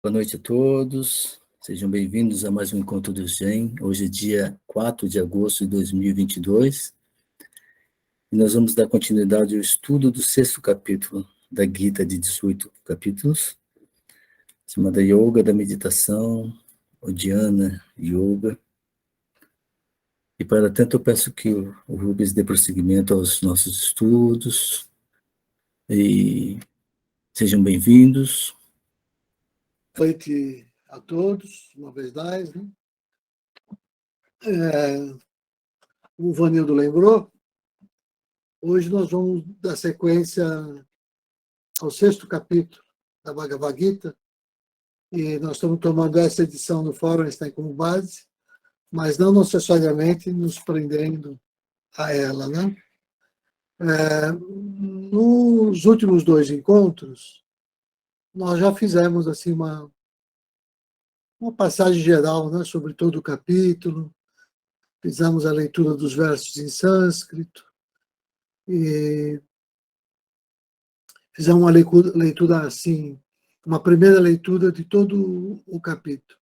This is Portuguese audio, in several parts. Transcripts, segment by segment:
Boa noite a todos, sejam bem-vindos a mais um Encontro do Zen. Hoje é dia 4 de agosto de 2022 e nós vamos dar continuidade ao estudo do 6º capítulo da Gita de 18 capítulos, chamada Yoga da Meditação, ou Dhyana Yoga. E para tanto eu peço que o Rubens dê prosseguimento aos nossos estudos e sejam bem-vindos. Boa noite a todos, uma vez mais. Né? O Vanildo lembrou, hoje nós vamos dar sequência ao 6º capítulo da Bhagavad Gita, e nós estamos tomando essa edição do Fórum Einstein como base, mas não necessariamente nos prendendo a ela. Né? Nos últimos 2 encontros, nós já fizemos assim, uma passagem geral, né, sobre todo o capítulo. Fizemos a leitura dos versos em sânscrito e fizemos uma leitura assim, uma primeira leitura de todo o capítulo.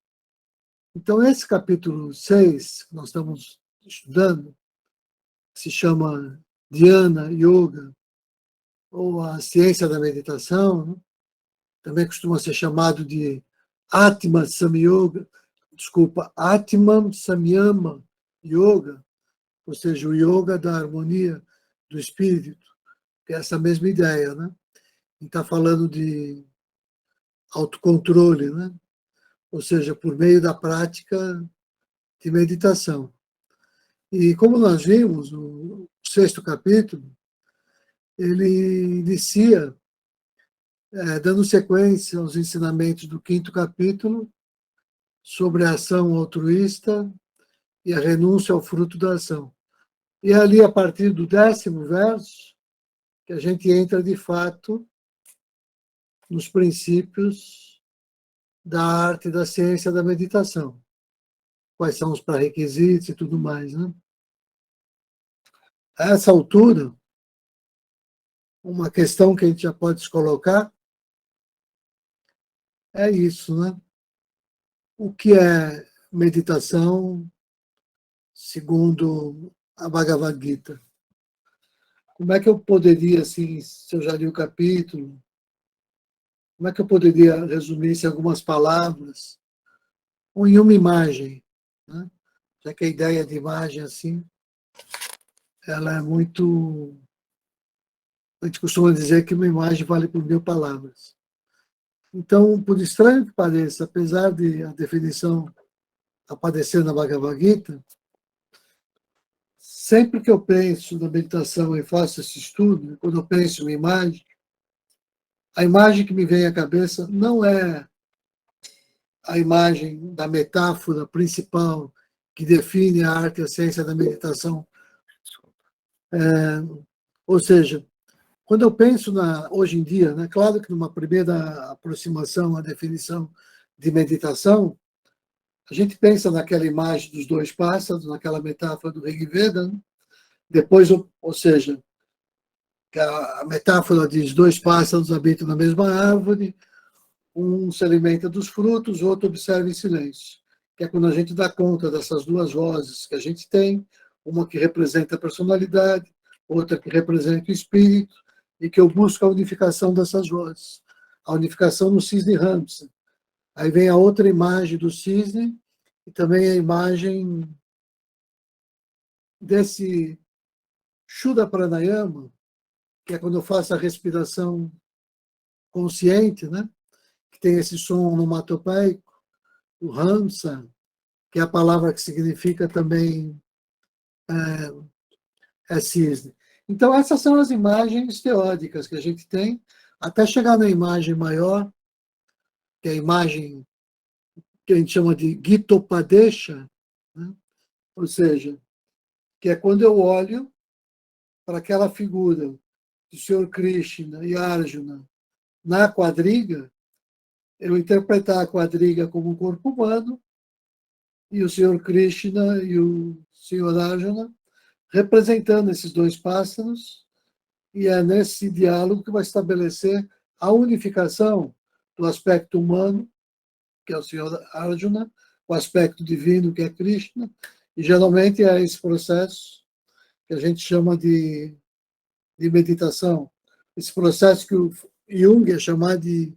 Então, esse capítulo 6, que nós estamos estudando, se chama Dhyana Yoga, ou a ciência da meditação, né? Também costuma ser chamado de Atma Samyoga, Atman Samyama Yoga, ou seja, o yoga da harmonia do espírito, que é essa mesma ideia, né? E está falando de autocontrole, né? Ou seja, por meio da prática de meditação. E como nós vimos, o 6º capítulo, ele inicia dando sequência aos ensinamentos do 5º capítulo sobre a ação altruísta e a renúncia ao fruto da ação. E ali, a partir do 10º verso, que a gente entra, de fato, nos princípios da arte e da ciência da meditação. Quais são os pré-requisitos e tudo mais. Né? A essa altura, uma questão que a gente já pode se colocar é isso, né? O que é meditação segundo a Bhagavad Gita? Como é que eu poderia, assim, se eu já li o capítulo, como é que eu poderia resumir isso em algumas palavras ou em uma imagem? Né? Já que a ideia de imagem, assim, ela é muito... A gente costuma dizer que uma imagem vale por 1000 palavras. Então, por estranho que pareça, apesar de a definição aparecer na Bhagavad Gita, sempre que eu penso na meditação e faço esse estudo, quando eu penso em uma imagem, a imagem que me vem à cabeça não é a imagem da metáfora principal que define a arte e a ciência da meditação. Ou seja, quando eu penso hoje em dia, né, claro que numa primeira aproximação à definição de meditação, a gente pensa naquela imagem dos 2 pássaros, naquela metáfora do Rig Veda, né? Depois, ou seja, que a metáfora diz 2 pássaros habitam na mesma árvore, um se alimenta dos frutos, o outro observa em silêncio. Que é quando a gente dá conta dessas 2 vozes que a gente tem, uma que representa a personalidade, outra que representa o espírito, e que eu busco a unificação dessas vozes. A unificação no cisne Ramsa. Aí vem a outra imagem do cisne, e também a imagem desse Shuddha Pranayama, que é quando eu faço a respiração consciente, né? Que tem esse som onomatopeico, o Hamsa, que é a palavra que significa também cisne. Então, essas são as imagens teóricas que a gente tem, até chegar na imagem maior, que é a imagem que a gente chama de Gitopadesha, né? Ou seja, que é quando eu olho para aquela figura do Senhor Krishna e Arjuna na quadriga, eu interpretar a quadriga como um corpo humano e o Senhor Krishna e o Senhor Arjuna representando esses 2 pássaros, e é nesse diálogo que vai estabelecer a unificação do aspecto humano que é o senhor Arjuna, o aspecto divino, que é Krishna, e geralmente é esse processo que a gente chama de meditação, esse processo que o Jung ia chamar de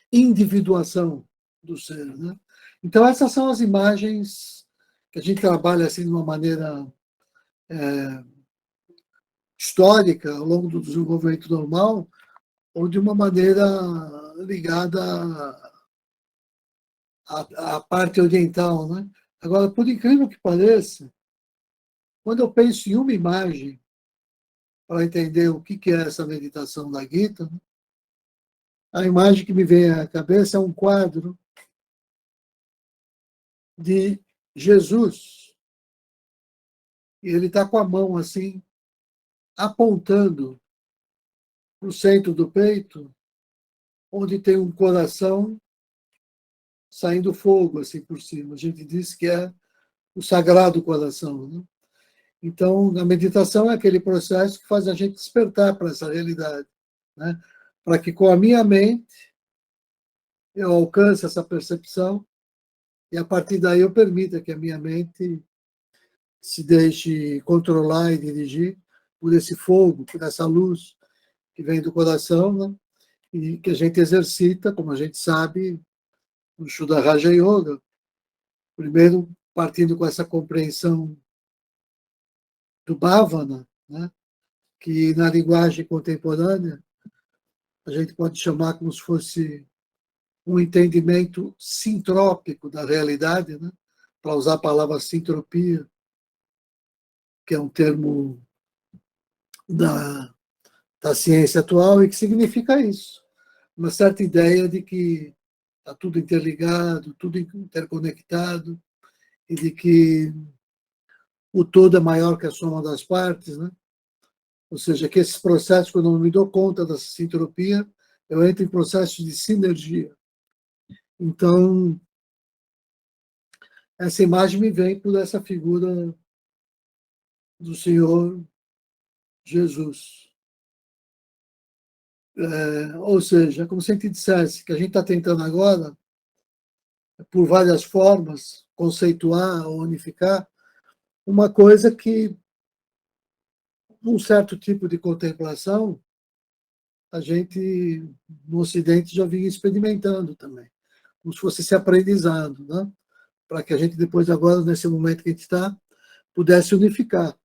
individuação do ser, né? Então, essas são as imagens que a gente trabalha assim de uma maneira histórica, ao longo do desenvolvimento normal, ou de uma maneira ligada à parte oriental, né? Agora, por incrível que pareça, quando eu penso em uma imagem para entender o que é essa meditação da Gita, né? A imagem que me vem à cabeça é um quadro de Jesus. E ele está com a mão assim, apontando para o centro do peito, onde tem um coração saindo fogo assim por cima. A gente diz que é o sagrado coração, né? Então, a meditação é aquele processo que faz a gente despertar para essa realidade, né? Para que com a minha mente eu alcance essa percepção e a partir daí eu permita que a minha mente se deixe controlar e dirigir por esse fogo, por essa luz que vem do coração, né? E que a gente exercita, como a gente sabe, no Shuddha Raja Yoga, primeiro partindo com essa compreensão do Bhavana, né? Que na linguagem contemporânea a gente pode chamar como se fosse um entendimento sintrópico da realidade, né? Para usar a palavra sintropia, que é um termo da ciência atual e que significa isso. Uma certa ideia de que está tudo interligado, tudo interconectado, e de que o todo é maior que a soma das partes, né? Ou seja, que esses processos, quando eu não me dou conta dessa sintropia, eu entro em processos de sinergia. Então, essa imagem me vem por essa figura do Senhor Jesus. Ou seja, é como se a gente dissesse que a gente está tentando agora, por várias formas, conceituar ou unificar uma coisa que, num certo tipo de contemplação, a gente, no Ocidente, já vinha experimentando também, como se fosse esse aprendizado, né? Para que a gente depois, agora, nesse momento que a gente está, pudesse unificar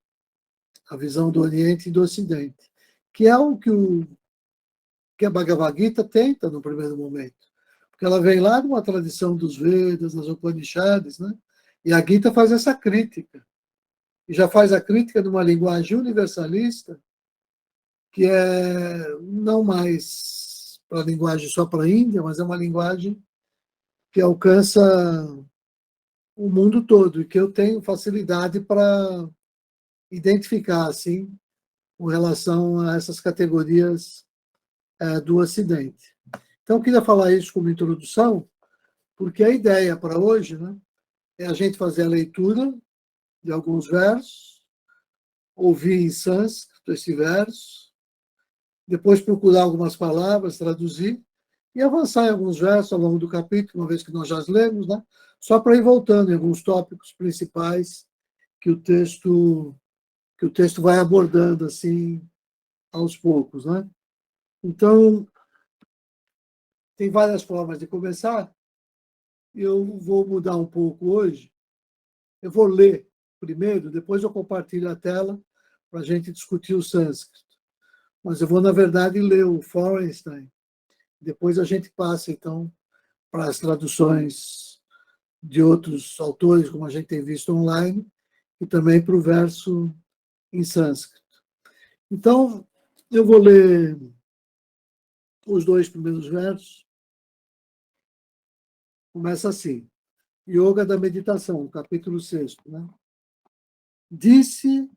a visão do Oriente e do Ocidente, que é o que a Bhagavad Gita tenta no primeiro momento, porque ela vem lá de uma tradição dos Vedas, das Upanishads, né? E a Gita faz essa crítica, e já faz a crítica numa linguagem universalista, que é não mais para a linguagem só para a Índia, mas é uma linguagem que alcança o mundo todo, e que eu tenho facilidade para identificar, assim, com relação a essas categorias do Ocidente. Então, eu queria falar isso como introdução, porque a ideia para hoje, né, é a gente fazer a leitura de alguns versos, ouvir em sânscrito esse verso, depois procurar algumas palavras, traduzir, e avançar em alguns versos ao longo do capítulo, uma vez que nós já lemos, né, só para ir voltando em alguns tópicos principais que o texto vai abordando assim aos poucos, né? Então, tem várias formas de começar. Eu vou mudar um pouco hoje. Eu vou ler primeiro, depois eu compartilho a tela para a gente discutir o sânscrito. Mas eu vou, na verdade, ler o Feuerenstein. Depois a gente passa, então, para as traduções de outros autores, como a gente tem visto online, e também para o verso em sânscrito. Então, eu vou ler os dois primeiros versos. Começa assim: Yoga da Meditação, capítulo 6. Né? Disse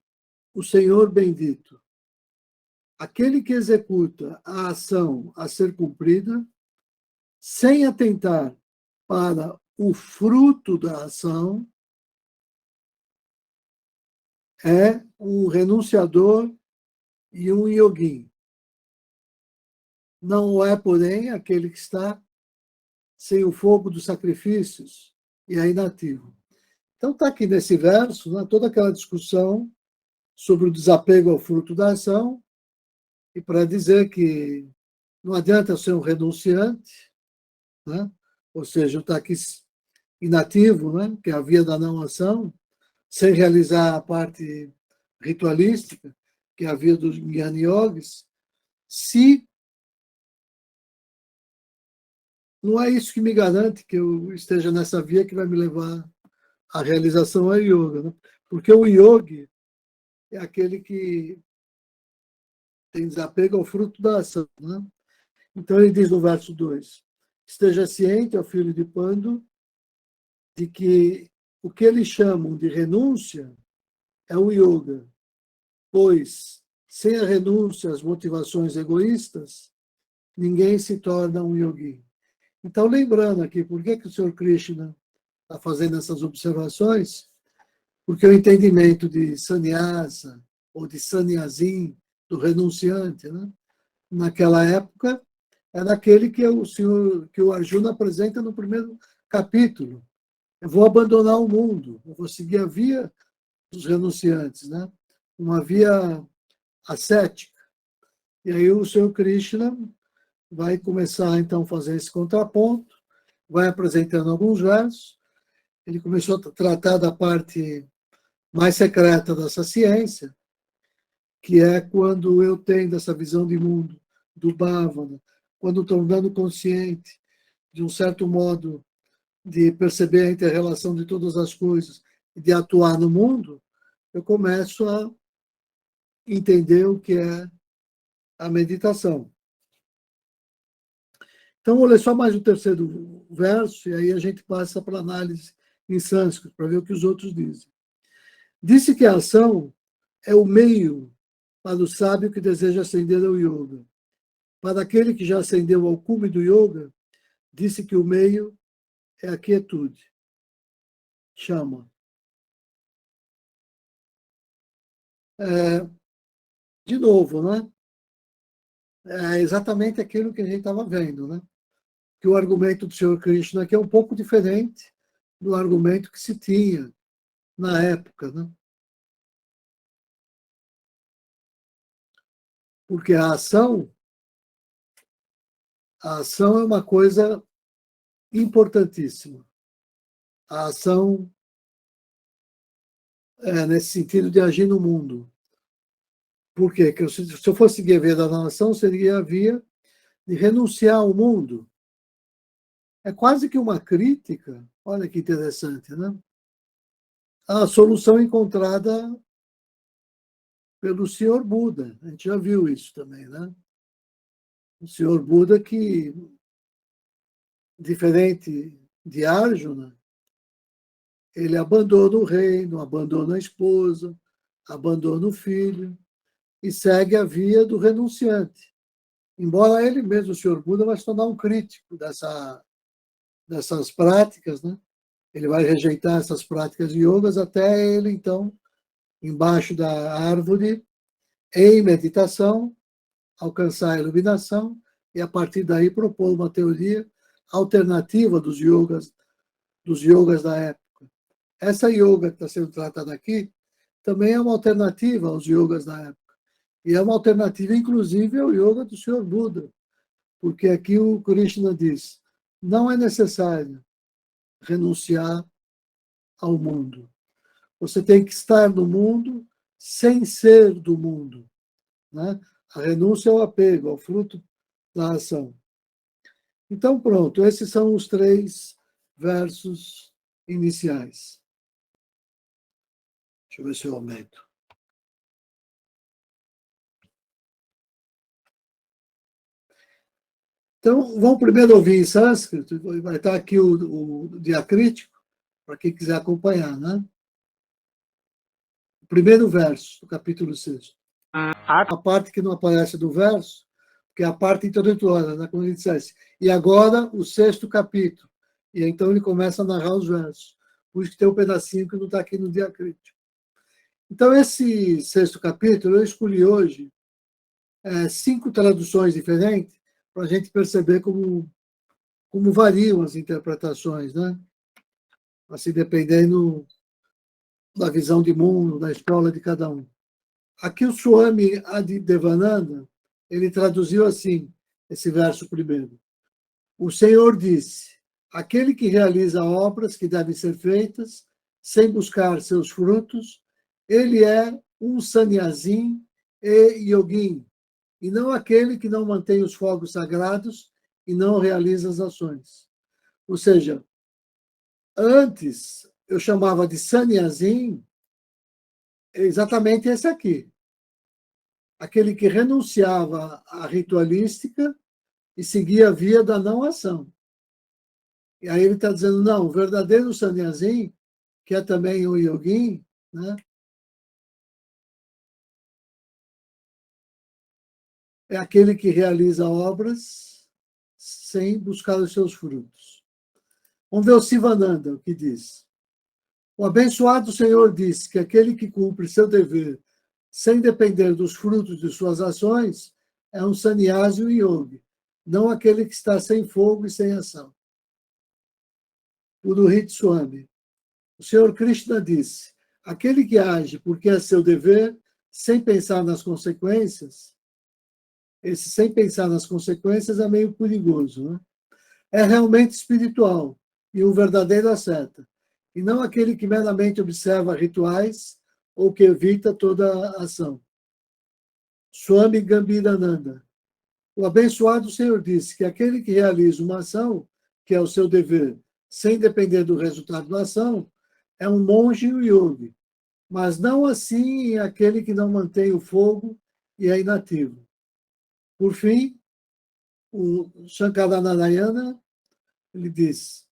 o Senhor bendito: aquele que executa a ação a ser cumprida, sem atentar para o fruto da ação, é um renunciador e um yogin. não é, porém, aquele que está sem o fogo dos sacrifícios e é inativo. Então está aqui nesse verso, né, toda aquela discussão sobre o desapego ao fruto da ação, e para dizer que não adianta ser um renunciante, né, ou seja, está aqui inativo, né, que é a via da não ação, sem realizar a parte ritualística, que é a via dos Jnana Yogis, se não é isso que me garante que eu esteja nessa via que vai me levar à realização ao yoga, né? Porque o yogi é aquele que tem desapego ao fruto da ação, né? Então ele diz no verso 2: esteja ciente, ó filho de Pandu, de que o que eles chamam de renúncia é o yoga, pois sem a renúncia às motivações egoístas, ninguém se torna um yogi. Então, lembrando aqui, por que o Sr. Krishna está fazendo essas observações? Porque o entendimento de sannyasa, ou de sannyasin, do renunciante, né, naquela época, era aquele que o Arjuna apresenta no primeiro capítulo. Eu vou abandonar o mundo, eu vou seguir a via dos renunciantes, né? Uma via ascética. E aí o Sr. Krishna vai começar, então, a fazer esse contraponto, vai apresentando alguns versos. Ele começou a tratar da parte mais secreta dessa ciência, que é quando eu tenho essa visão de mundo, do Bhavana, quando tornando consciente de um certo modo de perceber a inter-relação de todas as coisas e de atuar no mundo, eu começo a entender o que é a meditação. Então, vou ler só mais o terceiro verso, e aí a gente passa para a análise em sânscrito, para ver o que os outros dizem. Disse que a ação é o meio para o sábio que deseja ascender ao yoga. Para aquele que já ascendeu ao cume do yoga, disse que o meio é a quietude. Chama. De novo, né? É exatamente aquilo que a gente estava vendo, né? Que o argumento do Sr. Krishna aqui é um pouco diferente do argumento que se tinha na época, né? Porque a ação é uma coisa importantíssima. A ação é nesse sentido de agir no mundo. Por quê? Porque se eu fosse seguir a via da nação, seria a via de renunciar ao mundo. É quase que uma crítica, olha que interessante, né? A solução encontrada pelo Senhor Buda. A gente já viu isso também, né? O Senhor Buda que, diferente de Arjuna, ele abandona o reino, abandona a esposa, abandona o filho e segue a via do renunciante. Embora ele mesmo, o Senhor Buda, vai se tornar um crítico dessas práticas, né? Ele vai rejeitar essas práticas yogas até ele, então, embaixo da árvore, em meditação, alcançar a iluminação e, a partir daí, propor uma teoria alternativa dos yogas da época. Essa yoga que está sendo tratada aqui também é uma alternativa aos yogas da época. E é uma alternativa, inclusive, ao yoga do Senhor Buda, porque aqui o Krishna diz: não é necessário renunciar ao mundo. Você tem que estar no mundo sem ser do mundo, né? A renúncia ao apego, ao fruto da ação. Então, pronto, esses são os 3 versos iniciais. Deixa eu ver se eu aumento. Então, vamos primeiro ouvir em sânscrito, vai estar aqui o diacrítico, para quem quiser acompanhar, né? O primeiro verso do capítulo 6. A parte que não aparece do verso, que é a parte introdutória, né? Quando ele dissesse, e agora o 6º capítulo. E então ele começa a narrar os versos. Por isso que tem um pedacinho que não está aqui no diacrítico. Então, esse 6º capítulo, eu escolhi hoje 5 traduções diferentes, para a gente perceber como variam as interpretações, né? Assim, dependendo da visão de mundo, da escola de cada um. Aqui o Swami Adidevananda, ele traduziu assim, esse verso primeiro. O Senhor disse, aquele que realiza obras que devem ser feitas, sem buscar seus frutos, ele é um sannyasin e yogin, e não aquele que não mantém os fogos sagrados e não realiza as ações. Ou seja, antes eu chamava de sannyasin exatamente esse aqui. Aquele que renunciava à ritualística e seguia a via da não ação. E aí ele está dizendo, não, o verdadeiro sannyasin, que é também o yogin, né, é aquele que realiza obras sem buscar os seus frutos. Vamos ver o Sivananda, o que diz. O abençoado Senhor disse que aquele que cumpre seu dever sem depender dos frutos de suas ações é um sannyasi e um yogi, não aquele que está sem fogo e sem ação. O Durit Swami. O Senhor Krishna disse, aquele que age porque é seu dever, sem pensar nas consequências, esse sem pensar nas consequências é meio perigoso, né? É realmente espiritual e um verdadeiro asceta, e não aquele que meramente observa rituais ou que evita toda ação. Swami Gambhirananda. O abençoado Senhor disse que aquele que realiza uma ação, que é o seu dever, sem depender do resultado da ação, é um monge e um yogi, mas não assim aquele que não mantém o fogo e é inativo. Por fim, o Shankaranarayana, ele diz,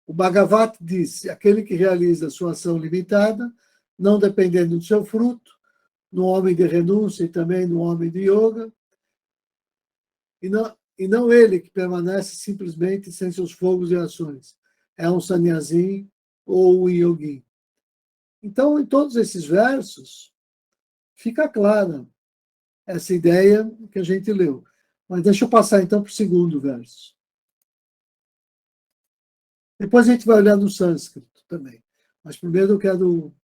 o Bhagavat disse, aquele que realiza sua ação limitada, não dependendo do seu fruto, no homem de renúncia e também no homem de yoga, e não ele que permanece simplesmente sem seus fogos e ações. É um sannyasin ou um yogi. Então, em todos esses versos, fica clara essa ideia que a gente leu. Mas deixa eu passar, então, para o segundo verso. Depois a gente vai olhar no sânscrito também. Mas primeiro eu quero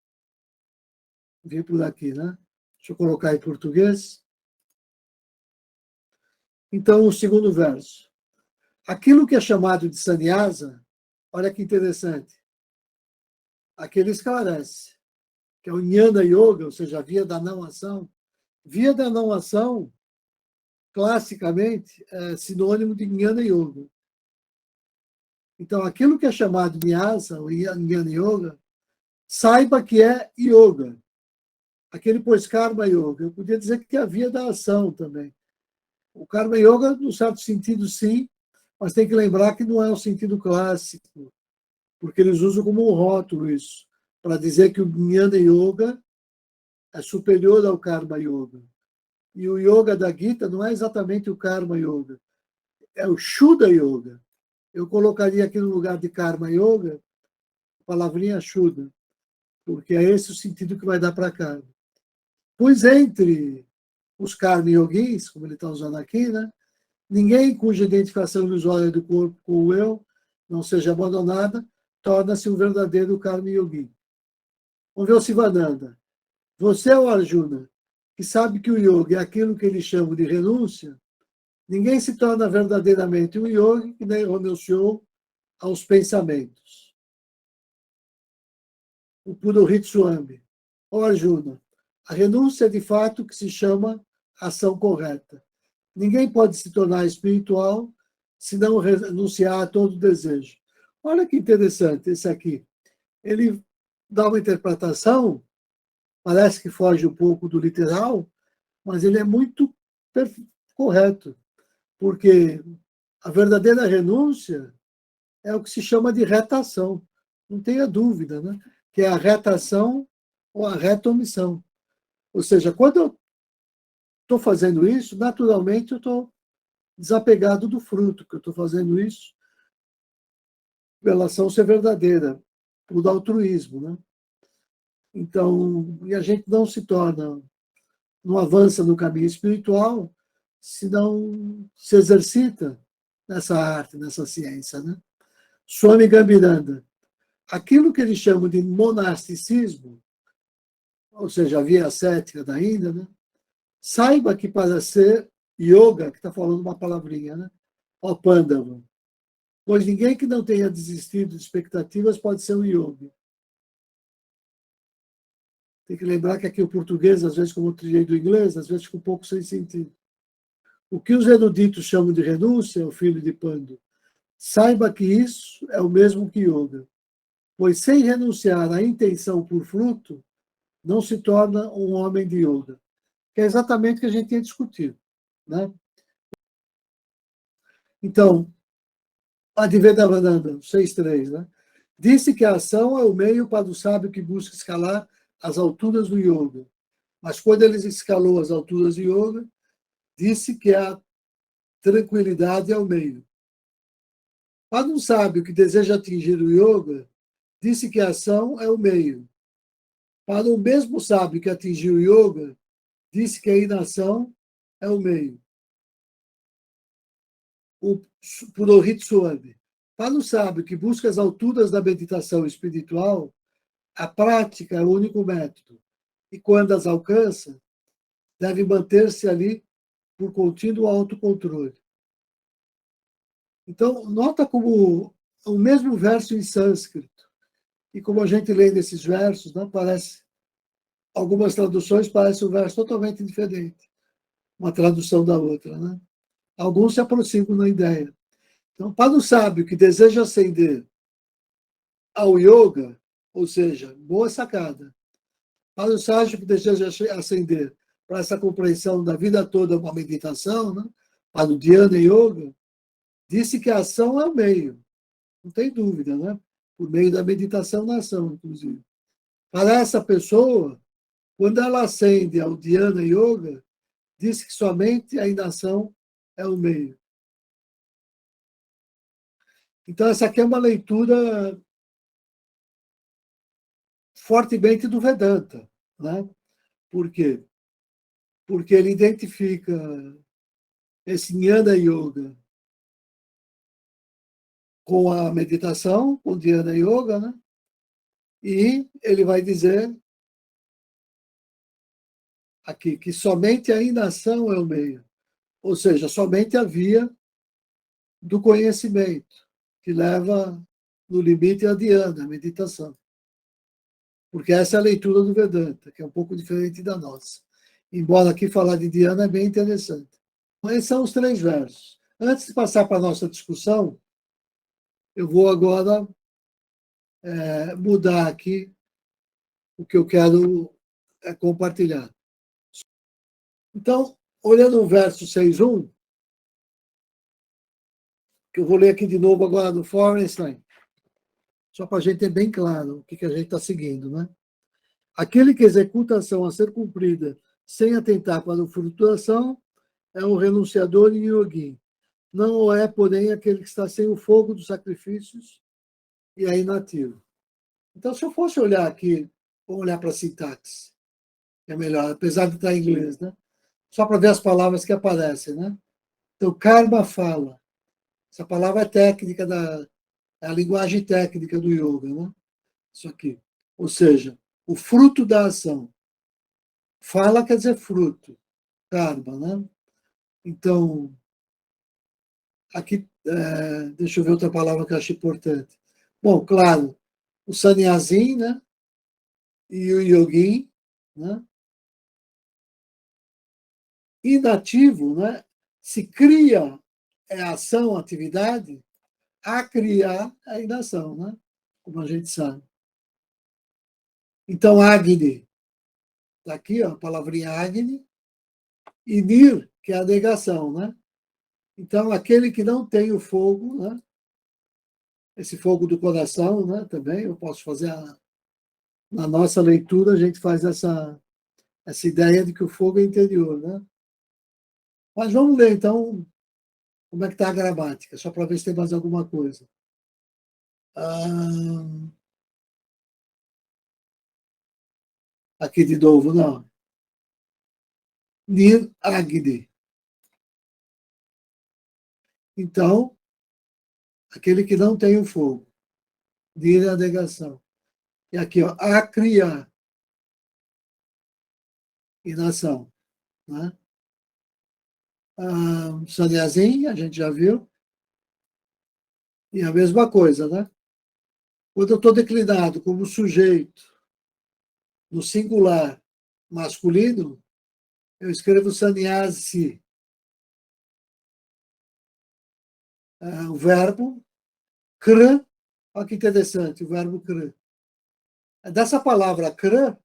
vir por aqui, né? Deixa eu colocar em português. Então, o segundo verso. Aquilo que é chamado de sannyasa, olha que interessante. Aqui ele esclarece, que é o Jnana Yoga, ou seja, a via da não ação. Via da não ação, classicamente, é sinônimo de Jnana Yoga. Então, aquilo que é chamado de Nyasa, ou Jnana Yoga, saiba que é yoga. Aquele pois Karma Yoga. Eu podia dizer que é a via da ação também. O Karma Yoga, no certo sentido, sim, mas tem que lembrar que não é um sentido clássico, porque eles usam como um rótulo isso, para dizer que o Jnana Yoga é superior ao Karma Yoga. E o Yoga da Gita não é exatamente o Karma Yoga, é o Shuddha Yoga. Eu colocaria aqui no lugar de Karma Yoga a palavrinha Shuddha, porque é esse o sentido que vai dar para cá. Pois entre os Karma Yogis, como ele está usando aqui, né, ninguém cuja identificação ilusória do corpo com o eu não seja abandonada, torna-se um verdadeiro Karma Yogi. Vamos ver o Sivananda. Você é o Arjuna, que sabe que o yoga é aquilo que eles chamam de renúncia, ninguém se torna verdadeiramente um yogi que nem renunciou aos pensamentos. O Purohit Swami. Ó Arjuna, a renúncia é de fato que se chama ação correta. Ninguém pode se tornar espiritual se não renunciar a todo desejo. Olha que interessante esse aqui. Ele dá uma interpretação, parece que foge um pouco do literal, mas ele é muito correto, porque a verdadeira renúncia é o que se chama de reta ação. Não tenha dúvida, né? Que é a reta ação ou a reta omissão. Ou seja, quando eu estou fazendo isso, naturalmente eu estou desapegado do fruto, que eu estou fazendo isso pela ação ser verdadeira, por altruísmo, né? Então, e a gente não se torna, não avança no caminho espiritual se não se exercita nessa arte, nessa ciência, né? Swami Gambhiranda, aquilo que eles chamam de monasticismo, ou seja, a via ascética da Índia, né? Saiba que para ser yoga, que está falando uma palavrinha, né? Ó Pandava, pois ninguém que não tenha desistido de expectativas pode ser um yogi. Tem que lembrar que aqui o português, às vezes, como eu trilhei do inglês, às vezes fica um pouco sem sentido. O que os eruditos chamam de renúncia é o filho de Pando. Saiba que isso é o mesmo que yoga, pois sem renunciar à intenção por fruto, não se torna um homem de yoga. Que é exatamente o que a gente tinha discutido, né? Então, Advaita-vedanta 6.3, né? Disse que a ação é o meio para o sábio que busca escalar as alturas do yoga. Mas quando ele escalou as alturas do yoga, disse que a tranquilidade é o meio. Para um sábio que deseja atingir o yoga, disse que a ação é o meio. Para o mesmo sábio que atingiu o yoga, disse que a inação é o meio. O Purohit Swami. Para o sábio que busca as alturas da meditação espiritual, a prática é o único método. E quando as alcança, deve manter-se ali por contínuo autocontrole. Então, nota como o mesmo verso em sânscrito, e como a gente lê nesses versos, não parece, algumas traduções parecem um verso totalmente diferente, uma tradução da outra, né? Alguns se aproximam na ideia. Então, para o sábio que deseja ascender ao yoga, ou seja, boa sacada, para o sábio que deseja ascender para essa compreensão da vida toda uma meditação, né? Para o Dhyana Yoga, disse que a ação é o meio, não tem dúvida, né? Por meio da meditação na ação, inclusive. Para essa pessoa, quando ela ascende ao Dhyana Yoga, diz que somente a inação é o meio. Então, essa aqui é uma leitura fortemente do Vedanta, né? Por quê? Porque ele identifica esse Jnana Yoga com a meditação, com o Dhyana Yoga, né? E ele vai dizer aqui que somente a inação é o meio, ou seja, somente a via do conhecimento, que leva no limite a dhyana, a meditação. Porque essa é a leitura do Vedanta, que é um pouco diferente da nossa. Embora aqui falar de dhyana é bem interessante. Esses são os 3 versos. Antes de passar para a nossa discussão, eu vou agora mudar aqui o que eu quero compartilhar. Então, olhando o verso 6.1, que eu vou ler aqui de novo agora do Forenstein, só para a gente ter bem claro o que a gente está seguindo, né? Aquele que executa a ação a ser cumprida sem atentar para a flutuação é um renunciador e yogi. Não é, porém, aquele que está sem o fogo dos sacrifícios e é inativo. Então, se eu fosse olhar aqui, vamos olhar para a sintaxe, é melhor, apesar de estar em inglês, né? Só para ver as palavras que aparecem, né? Então, karma fala. Essa palavra é técnica é a linguagem técnica do yoga, né? Isso aqui. Ou seja, o fruto da ação. Fala quer dizer fruto, karma, né? Então, aqui, deixa eu ver outra palavra que eu acho importante. Bom, claro, o sannyasin, né? E o yogin, né? Inativo, né? Se cria a ação, a atividade, a criar a inação, né? Como a gente sabe. Então, Agni, está aqui, ó, a palavrinha Agni, e Nir, que é a negação, né? Então, aquele que não tem o fogo, né? Esse fogo do coração, né? Também eu posso fazer na nossa leitura a gente faz essa ideia de que o fogo é interior, né? Mas vamos ler então como é que está a gramática, só para ver se tem mais alguma coisa. Aqui de novo, não. Nir Agni. Então, aquele que não tem o fogo, de a negação. E aqui, ó, a criar e nação. Né? Sannyazin, a gente já viu, e a mesma coisa, né? Quando eu estou declinado como sujeito no singular masculino, eu escrevo sannyasi. O verbo kr, olha que interessante, o verbo kr. É dessa palavra kr,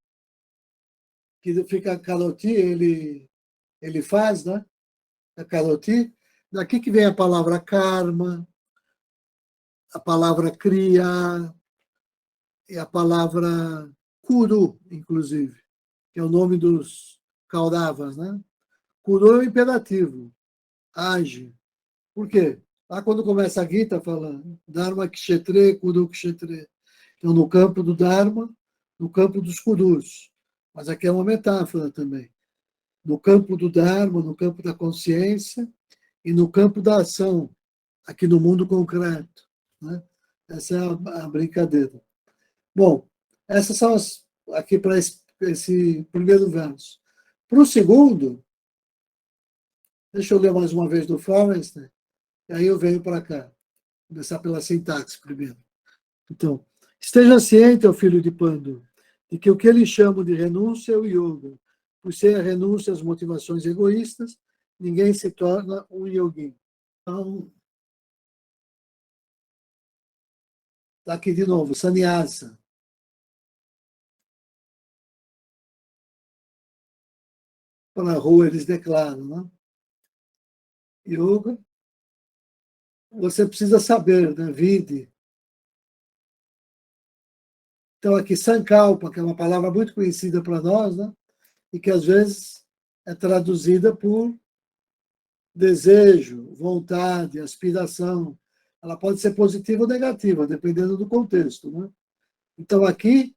que fica kaloti, ele faz, né? A kaloti, daqui que vem a palavra karma, a palavra kriya e a palavra kuru, inclusive, que é o nome dos Kauravas, né? Kuru é o imperativo, age. Por quê? Lá quando começa a Gita, fala Dharma Kshetre, Kuru Kshetre. Então, no campo do Dharma, no campo dos Kurus. Mas aqui é uma metáfora também. No campo do Dharma, no campo da consciência e no campo da ação, aqui no mundo concreto. Né? Essa é a brincadeira. Bom, essas são as, aqui para esse primeiro verso. Para o segundo, deixa eu ler mais uma vez do Forrester, e aí eu venho para cá. Vou começar pela sintaxe primeiro. Então, esteja ciente, ó filho de Pandu, de que o que eles chamam de renúncia é o yoga. Por sem a renúncia às motivações egoístas, ninguém se torna um yogin. Então, está aqui de novo, sannyasa. Para a rua eles declaram, né? Yoga, você precisa saber, né? Vide. Então, aqui, sankalpa, que é uma palavra muito conhecida para nós, né? E que às vezes é traduzida por desejo, vontade, aspiração. Ela pode ser positiva ou negativa, dependendo do contexto. Né? Então, aqui,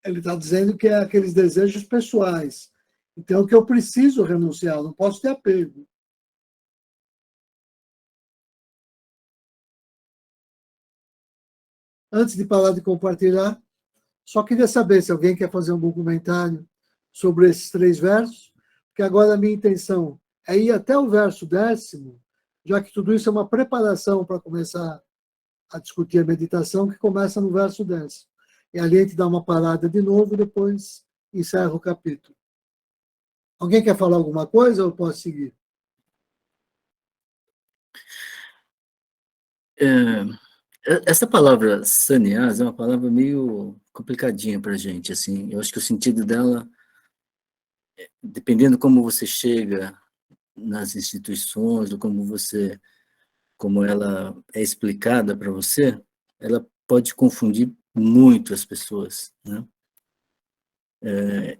ele está dizendo que é aqueles desejos pessoais. Então, que eu preciso renunciar, eu não posso ter apego. Antes de parar de compartilhar, só queria saber se alguém quer fazer algum comentário sobre esses 3 versos, porque agora a minha intenção é ir até o verso 10º, já que tudo isso é uma preparação para começar a discutir a meditação, que começa no verso 10. E ali a gente dá uma parada de novo e depois encerra o capítulo. Alguém quer falar alguma coisa ou eu posso seguir? Essa palavra sannyasa é uma palavra meio complicadinha para a gente, assim. Eu acho que o sentido dela, dependendo como você chega nas instituições, ou como ela é explicada para você, ela pode confundir muito as pessoas, né?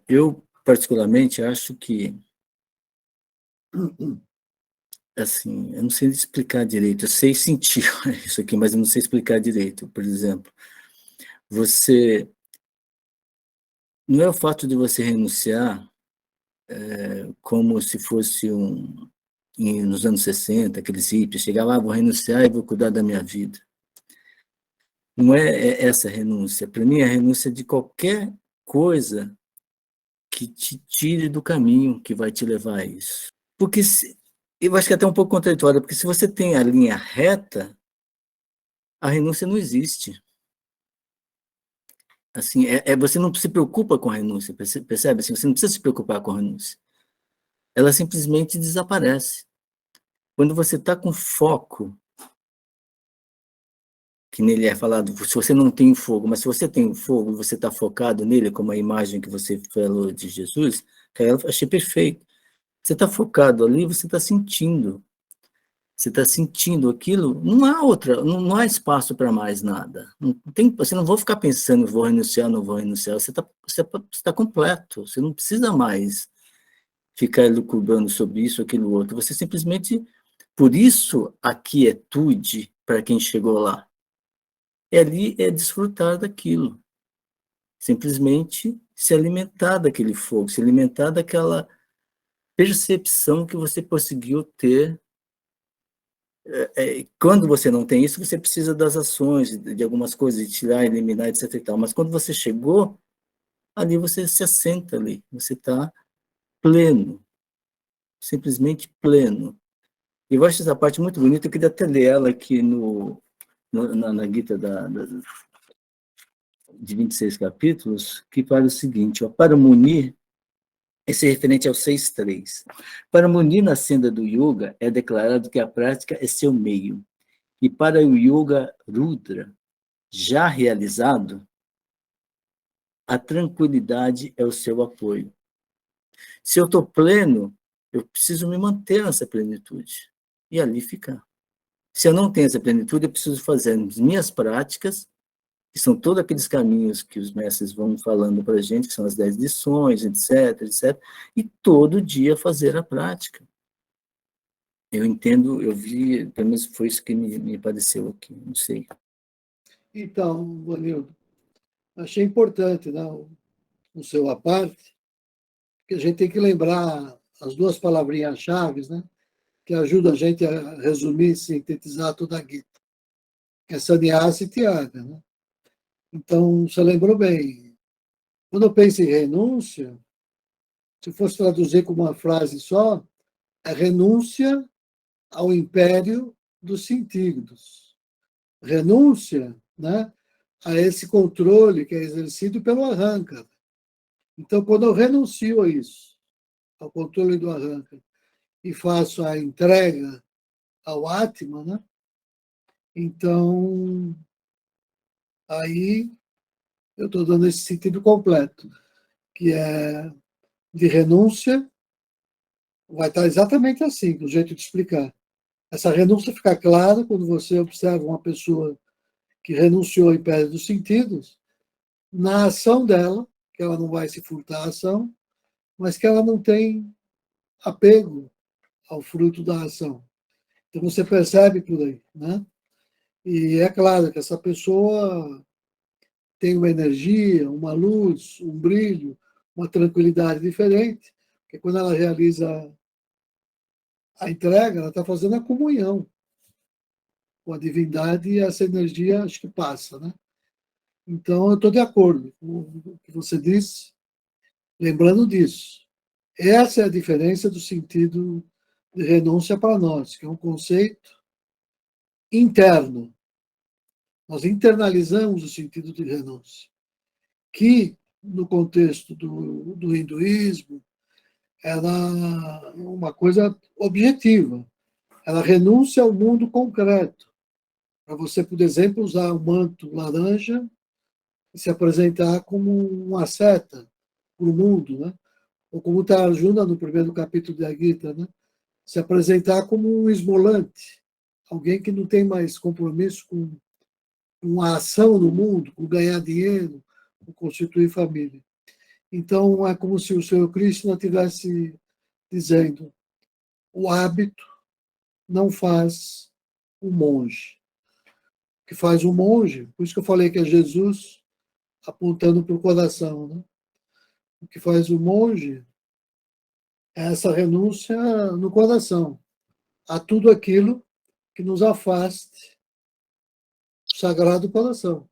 Eu, particularmente, acho que, assim, eu não sei explicar direito, eu sei sentir isso aqui, mas eu não sei explicar direito. Por exemplo, não é o fato de você renunciar como se fosse nos anos 60, aqueles hippies, chegavam, vou renunciar e vou cuidar da minha vida. Não é essa renúncia. Para mim, é a renúncia de qualquer coisa que te tire do caminho que vai te levar a isso. Porque eu acho que é até um pouco contraditório, porque se você tem a linha reta, a renúncia não existe. Assim, você não se preocupa com a renúncia, percebe? Assim, você não precisa se preocupar com a renúncia. Ela simplesmente desaparece. Quando você está com foco, que nele é falado, se você não tem fogo, mas se você tem o fogo e você está focado nele, como a imagem que você falou de Jesus, que eu achei perfeito. Você está focado ali, você está sentindo. Você está sentindo aquilo, não há outra, não há espaço para mais nada. Não tem, você não vai ficar pensando, vou renunciar, não vou renunciar. Você tá completo, você não precisa mais ficar elucubrando sobre isso, aquilo, outro. Você simplesmente, por isso, a quietude para quem chegou lá. Ali é desfrutar daquilo. Simplesmente se alimentar daquele fogo, se alimentar daquela percepção que você conseguiu ter quando você não tem isso, você precisa das ações, de algumas coisas, de tirar, eliminar, etc. E tal. Mas quando você chegou, ali você se assenta ali, você está pleno, simplesmente pleno. E eu acho essa parte muito bonita, eu queria até ler ela aqui na Gita de 26 capítulos, que fala o seguinte, ó, para Munir, esse é referente ao 6.3. Para Munir, na senda do yoga, é declarado que a prática é seu meio. E para o yoga Rudra, já realizado, a tranquilidade é o seu apoio. Se eu estou pleno, eu preciso me manter nessa plenitude e ali ficar. Se eu não tenho essa plenitude, eu preciso fazer as minhas práticas, que são todos aqueles caminhos que os mestres vão falando para a gente, que são as 10 lições, etc, etc, e todo dia fazer a prática. Eu entendo, eu vi, pelo menos foi isso que me pareceu aqui, não sei. Então, Vanildo, achei importante, né, o seu à parte, que a gente tem que lembrar as duas palavrinhas-chave, né, que ajudam a gente a resumir e sintetizar toda a Gita, que é sannyasa e tyaga. Né? Então, você lembrou bem. Quando eu penso em renúncia, se fosse traduzir com uma frase só, é renúncia ao império dos sentidos. Renúncia, né, a esse controle que é exercido pelo arranca. Então, quando eu renuncio a isso, ao controle do arranca, e faço a entrega ao Atma, né, então aí eu estou dando esse sentido completo, que é de renúncia, vai estar exatamente assim, do jeito de explicar. Essa renúncia fica clara quando você observa uma pessoa que renunciou ao império dos sentidos, na ação dela, que ela não vai se furtar à ação, mas que ela não tem apego ao fruto da ação. Então você percebe por aí, né? E é claro que essa pessoa tem uma energia, uma luz, um brilho, uma tranquilidade diferente, porque quando ela realiza a entrega, ela está fazendo a comunhão com a divindade e essa energia acho que passa, né? Então eu estou de acordo com o que você disse, lembrando disso. Essa é a diferença do sentido de renúncia para nós, que é um conceito interno. Nós internalizamos o sentido de renúncia, que no contexto do hinduísmo era uma coisa objetiva. Ela renuncia ao mundo concreto. Para você, por exemplo, usar o manto laranja e se apresentar como uma seta para o mundo, né? Ou como está Arjuna no primeiro capítulo da Gita, né? Se apresentar como um esmolante, alguém que não tem mais compromisso com uma ação no mundo, com ganhar dinheiro, com constituir família. Então, é como se o Senhor Krishna estivesse dizendo: o hábito não faz o monge. O que faz o monge, por isso que eu falei que é Jesus apontando para o coração, né? O que faz o monge é essa renúncia no coração a tudo aquilo que nos afaste do Sagrado Coração.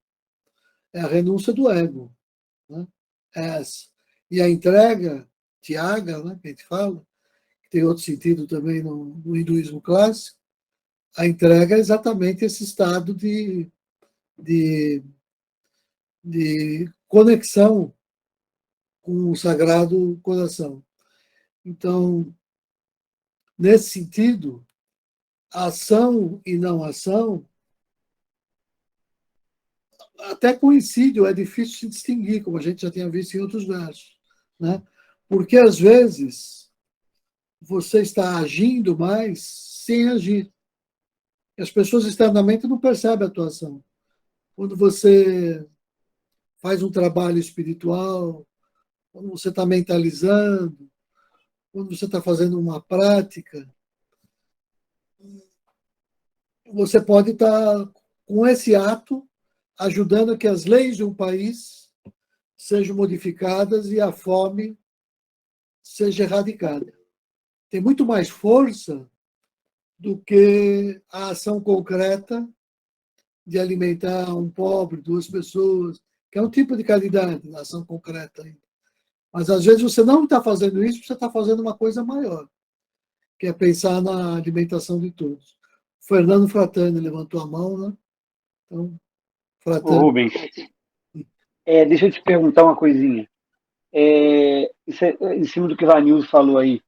É a renúncia do ego, né? É essa. E a entrega, Tyaga, né, que a gente fala, que tem outro sentido também no hinduísmo clássico, a entrega é exatamente esse estado de, de conexão com o Sagrado Coração. Então, nesse sentido, ação e não ação, até coincídio é difícil se distinguir, como a gente já tinha visto em outros versos, né? Porque às vezes você está agindo mais sem agir. E as pessoas externamente não percebem a tua ação. Quando você faz um trabalho espiritual, quando você está mentalizando, quando você está fazendo uma prática, você pode estar, com esse ato, ajudando a que as leis de um país sejam modificadas e a fome seja erradicada. Tem muito mais força do que a ação concreta de alimentar um pobre, duas pessoas, que é um tipo de caridade, a ação concreta ainda. Mas às vezes você não está fazendo isso, você está fazendo uma coisa maior, que é pensar na alimentação de todos. O Fernando Fratani levantou a mão, né? Então, Ô, Fratani. Rubens, deixa eu te perguntar uma coisinha. Isso é, em cima do que o Vanildo falou aí,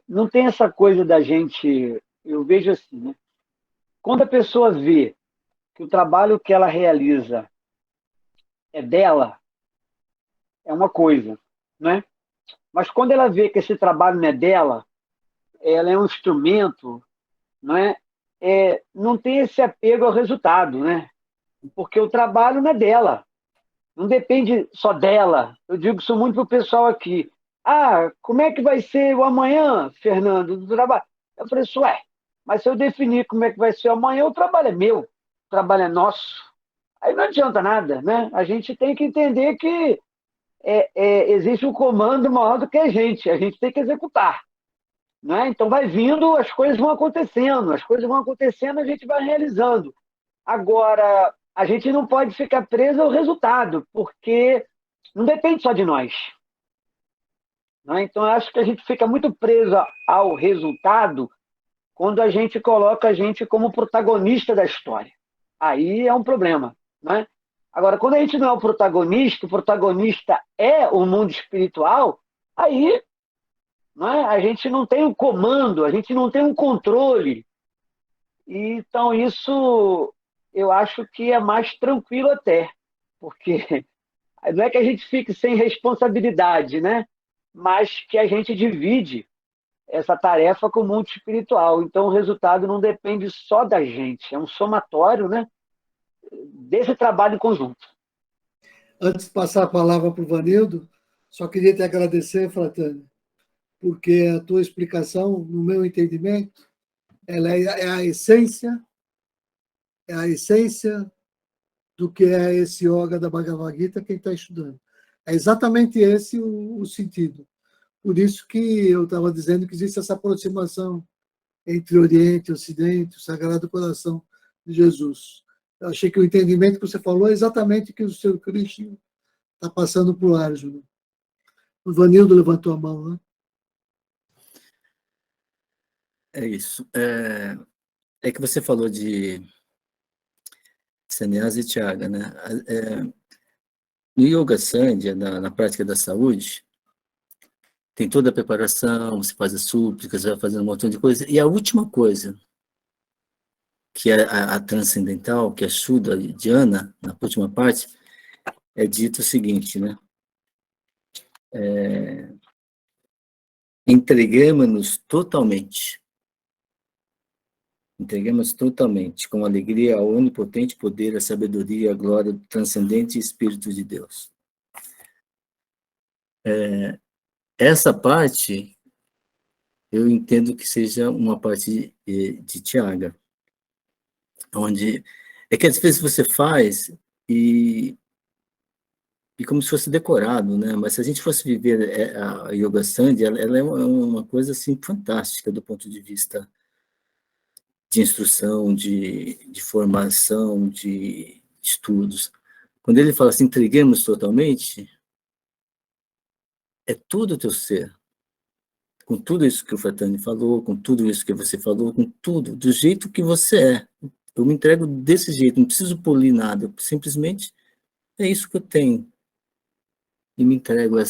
não tem essa coisa da gente. Eu vejo assim, né? Quando a pessoa vê que o trabalho que ela realiza é dela, é uma coisa, né? Mas quando ela vê que esse trabalho não é dela, ela é um instrumento, não é? Não tem esse apego ao resultado, né? Porque o trabalho não é dela, não depende só dela. Eu digo isso muito para o pessoal aqui. Ah, como é que vai ser o amanhã, Fernando, do trabalho? Eu falei assim, mas se eu definir como é que vai ser o amanhã, o trabalho é meu, o trabalho é nosso. Aí não adianta nada, né? A gente tem que entender que existe um comando maior do que a gente tem que executar. Né? Então vai vindo, as coisas vão acontecendo, a gente vai realizando. Agora, a gente não pode ficar preso ao resultado, porque não depende só de nós. Né? Então, eu acho que a gente fica muito preso ao resultado quando a gente coloca a gente como protagonista da história. Aí é um problema. Né? Agora, quando a gente não é o protagonista é o mundo espiritual, aí a gente não tem um comando, a gente não tem um controle. Então, isso eu acho que é mais tranquilo até, porque não é que a gente fique sem responsabilidade, né? Mas que a gente divide essa tarefa com o mundo espiritual. Então, o resultado não depende só da gente, é um somatório, né, desse trabalho em conjunto. Antes de passar a palavra para o Vanildo, só queria te agradecer, Fratani, porque a tua explicação, no meu entendimento, ela é a essência do que é esse yoga da Bhagavad Gita, quem está estudando. É exatamente esse o sentido. Por isso que eu estava dizendo que existe essa aproximação entre Oriente e Ocidente, o Sagrado Coração de Jesus. Eu achei que o entendimento que você falou é exatamente o que o Sr. Krishna está passando para o Arjuna. O Vanildo levantou a mão, né? É isso. É que você falou de Sannyasa e Tyaga, né? No Yoga Sandhya, na prática da saúde, tem toda a preparação, você faz as súplicas, vai fazendo um montão de coisa, e a última coisa, que é a transcendental, que é Shuddha Dhyana, na última parte, é dito o seguinte, né? Entreguemos-nos totalmente. Entreguemos totalmente, com alegria, ao onipotente poder, a sabedoria e a glória do transcendente Espírito de Deus. Essa parte, eu entendo que seja uma parte de Tyaga, onde é que às vezes você faz e como se fosse decorado, né? Mas se a gente fosse viver a Yoga Sandhya, ela é uma coisa assim fantástica do ponto de vista de instrução, de formação, de estudos. Quando ele fala assim, entreguemos totalmente, é tudo o teu ser. Com tudo isso que o Fratani falou, com tudo isso que você falou, com tudo, do jeito que você é. Eu me entrego desse jeito, não preciso polir nada, simplesmente é isso que eu tenho. E me entrego a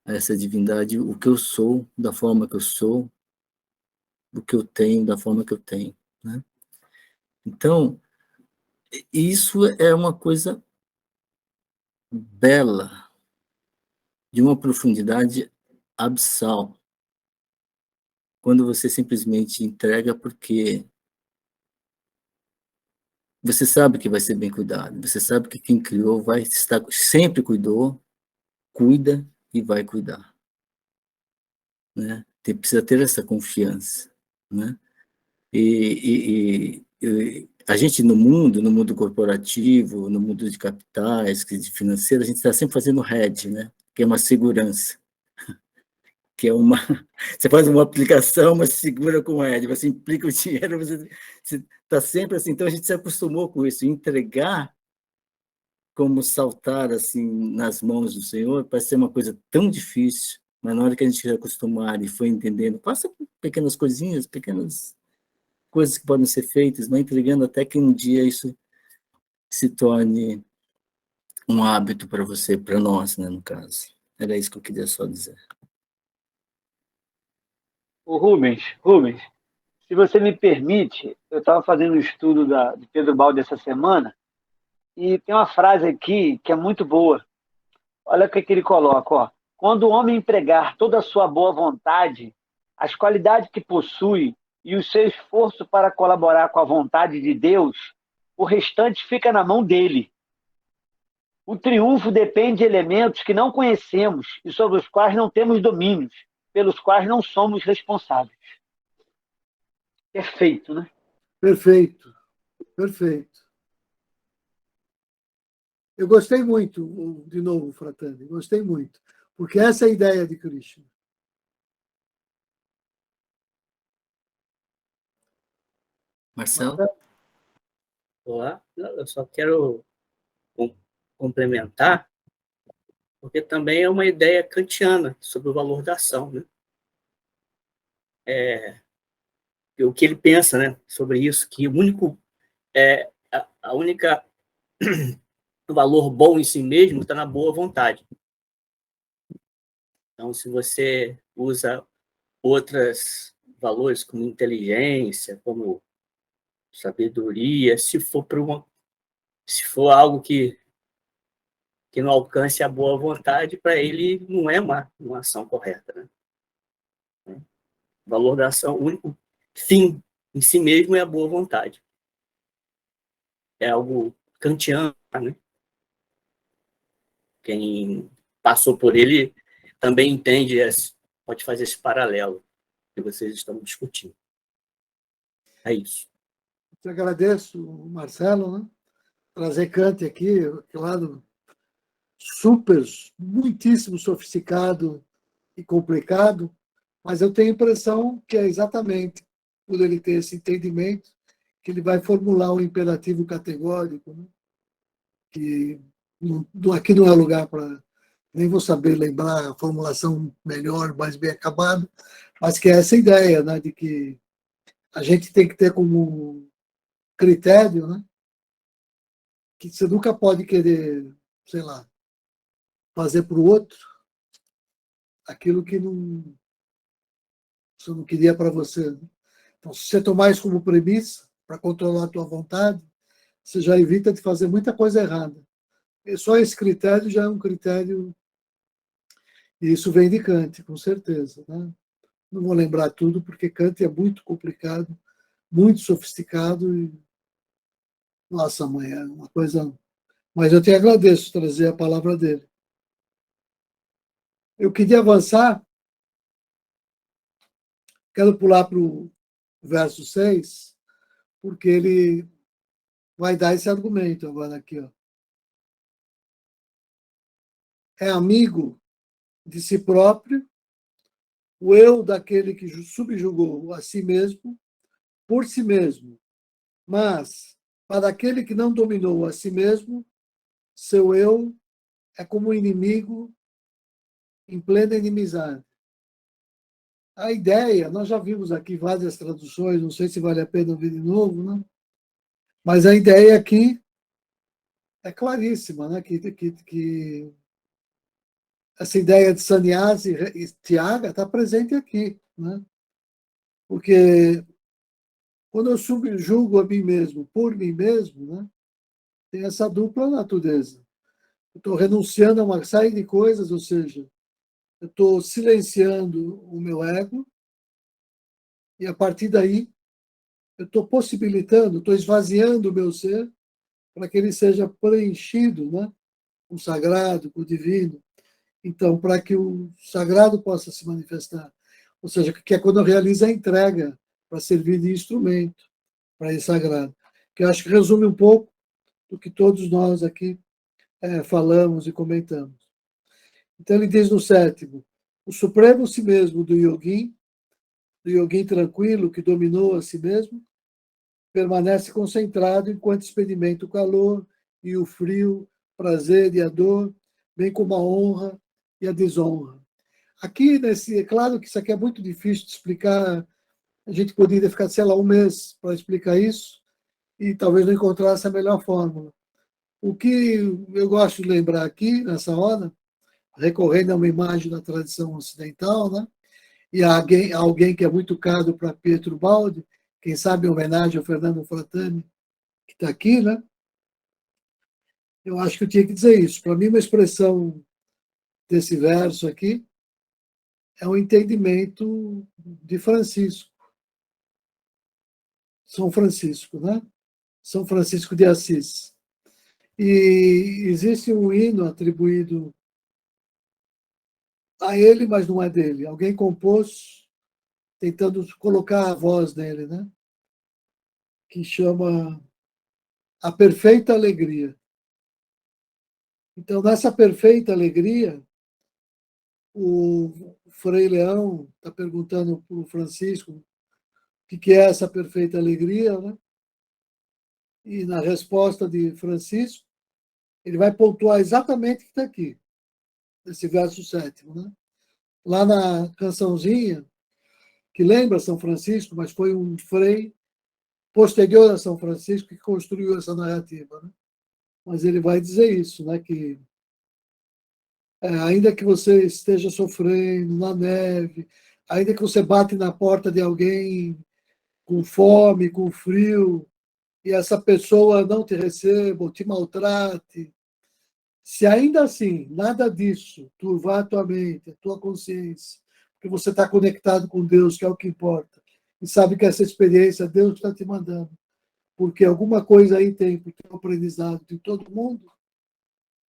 essa divindade, o que eu sou, da forma que eu sou, do que eu tenho, da forma que eu tenho. Né? Então, isso é uma coisa bela, de uma profundidade abissal, quando você simplesmente entrega porque você sabe que vai ser bem cuidado, você sabe que quem criou vai estar, sempre cuidou, cuida e vai cuidar. Né? Precisa ter essa confiança. Né? E a gente no mundo corporativo, no mundo de capitais, de financeiro, a gente está sempre fazendo hedge, né? Que é uma segurança. que é uma... Você faz uma aplicação, mas segura com Ed, você implica o dinheiro, você está sempre assim. Então, a gente se acostumou com isso, entregar como saltar assim nas mãos do Senhor, parece ser uma coisa tão difícil, mas na hora que a gente se acostumar e foi entendendo, passa por pequenas coisinhas, pequenas coisas que podem ser feitas, não entregando até que um dia isso se torne um hábito para você, para nós, né, no caso. Era isso que eu queria só dizer. O Rubens, se você me permite, eu estava fazendo um estudo de Pedro Baldi essa semana e tem uma frase aqui que é muito boa. Olha o que ele coloca, ó. Quando o homem empregar toda a sua boa vontade, as qualidades que possui e o seu esforço para colaborar com a vontade de Deus, o restante fica na mão dele. O triunfo depende de elementos que não conhecemos e sobre os quais não temos domínios, pelos quais não somos responsáveis. Perfeito, né? Perfeito, perfeito. Eu gostei muito, de novo, Fratani, gostei muito, porque essa é a ideia de Krishna. Marcelo? Olá, eu só quero complementar, porque também é uma ideia kantiana sobre o valor da ação, né? O que ele pensa, né, sobre isso, que a única valor bom em si mesmo está na boa vontade. Então, se você usa outros valores como inteligência, como sabedoria, se for algo que não alcance a boa vontade, para ele não é uma ação correta, né? O valor da ação, o único fim em si mesmo é a boa vontade. É algo kantiano, né? Quem passou por ele também entende, pode fazer esse paralelo que vocês estão discutindo. É isso. Te agradeço, Marcelo, né? Trazer Kant aqui, que lado super, muitíssimo sofisticado e complicado, mas eu tenho a impressão que é exatamente por ele ter esse entendimento que ele vai formular um imperativo categórico, né? Que aqui não é lugar para... Nem vou saber lembrar a formulação melhor, mais bem acabada, mas que é essa ideia, né, de que a gente tem que ter como critério, né, que você nunca pode querer, sei lá, fazer para o outro aquilo que você não queria para você. Então, se você tomar isso como premissa para controlar a tua vontade, você já evita de fazer muita coisa errada. E só esse critério já é um critério, e isso vem de Kant, com certeza, né? Não vou lembrar tudo, porque Kant é muito complicado, muito sofisticado, e, nossa, mãe, é uma coisa... Mas eu te agradeço trazer a palavra dele. Eu queria avançar, quero pular para o verso 6, porque ele vai dar esse argumento agora aqui, ó. É amigo de si próprio, o eu daquele que subjugou a si mesmo, por si mesmo. Mas, para aquele que não dominou a si mesmo, seu eu é como um inimigo em plena inimizade. A ideia, nós já vimos aqui várias traduções, não sei se vale a pena ouvir de novo, né? Mas a ideia aqui é claríssima, né? Que essa ideia de sannyasi e Tyaga está presente aqui, né? Porque quando eu subjugo a mim mesmo por mim mesmo, né, tem essa dupla natureza. Eu estou renunciando a uma série de coisas, ou seja, eu estou silenciando o meu ego e, a partir daí, eu estou possibilitando, estou esvaziando o meu ser para que ele seja preenchido, né, com o sagrado, com o divino. Então, para que o sagrado possa se manifestar. Ou seja, que é quando eu realizo a entrega para servir de instrumento para esse sagrado. Que eu acho que resume um pouco do que todos nós aqui falamos e comentamos. Então, ele diz no 7º, O supremo si mesmo do yogin tranquilo que dominou a si mesmo, permanece concentrado enquanto experimenta o calor e o frio, prazer e a dor, bem como a honra e a desonra. Aqui, é claro que isso aqui é muito difícil de explicar, a gente poderia ficar, sei lá, um mês para explicar isso e talvez não encontrasse a melhor fórmula. O que eu gosto de lembrar aqui, nessa hora, recorrendo a uma imagem da tradição ocidental, né? E alguém que é muito caro para Pietro Baldi, quem sabe em homenagem ao Fernando Fratani, que está aqui, né? Eu acho que eu tinha que dizer isso. Para mim, uma expressão desse verso aqui é um entendimento de Francisco. São Francisco, né? São Francisco de Assis. E existe um hino atribuído a ele, mas não é dele. Alguém compôs tentando colocar a voz nele, né? Que chama A Perfeita Alegria. Então, nessa perfeita alegria, o Frei Leão está perguntando para o Francisco o que é essa perfeita alegria, né? E na resposta de Francisco, ele vai pontuar exatamente o que está aqui, nesse verso 7º, né? Lá na cançãozinha, que lembra São Francisco, mas foi um frei posterior a São Francisco que construiu essa narrativa, né? Mas ele vai dizer isso, né? Que ainda que você esteja sofrendo na neve, ainda que você bate na porta de alguém com fome, com frio, e essa pessoa não te receba ou te maltrate, se ainda assim nada disso turvar a tua mente, a tua consciência, porque você está conectado com Deus, que é o que importa, e sabe que essa experiência Deus está te mandando, porque alguma coisa aí tem para o teu aprendizado de todo mundo,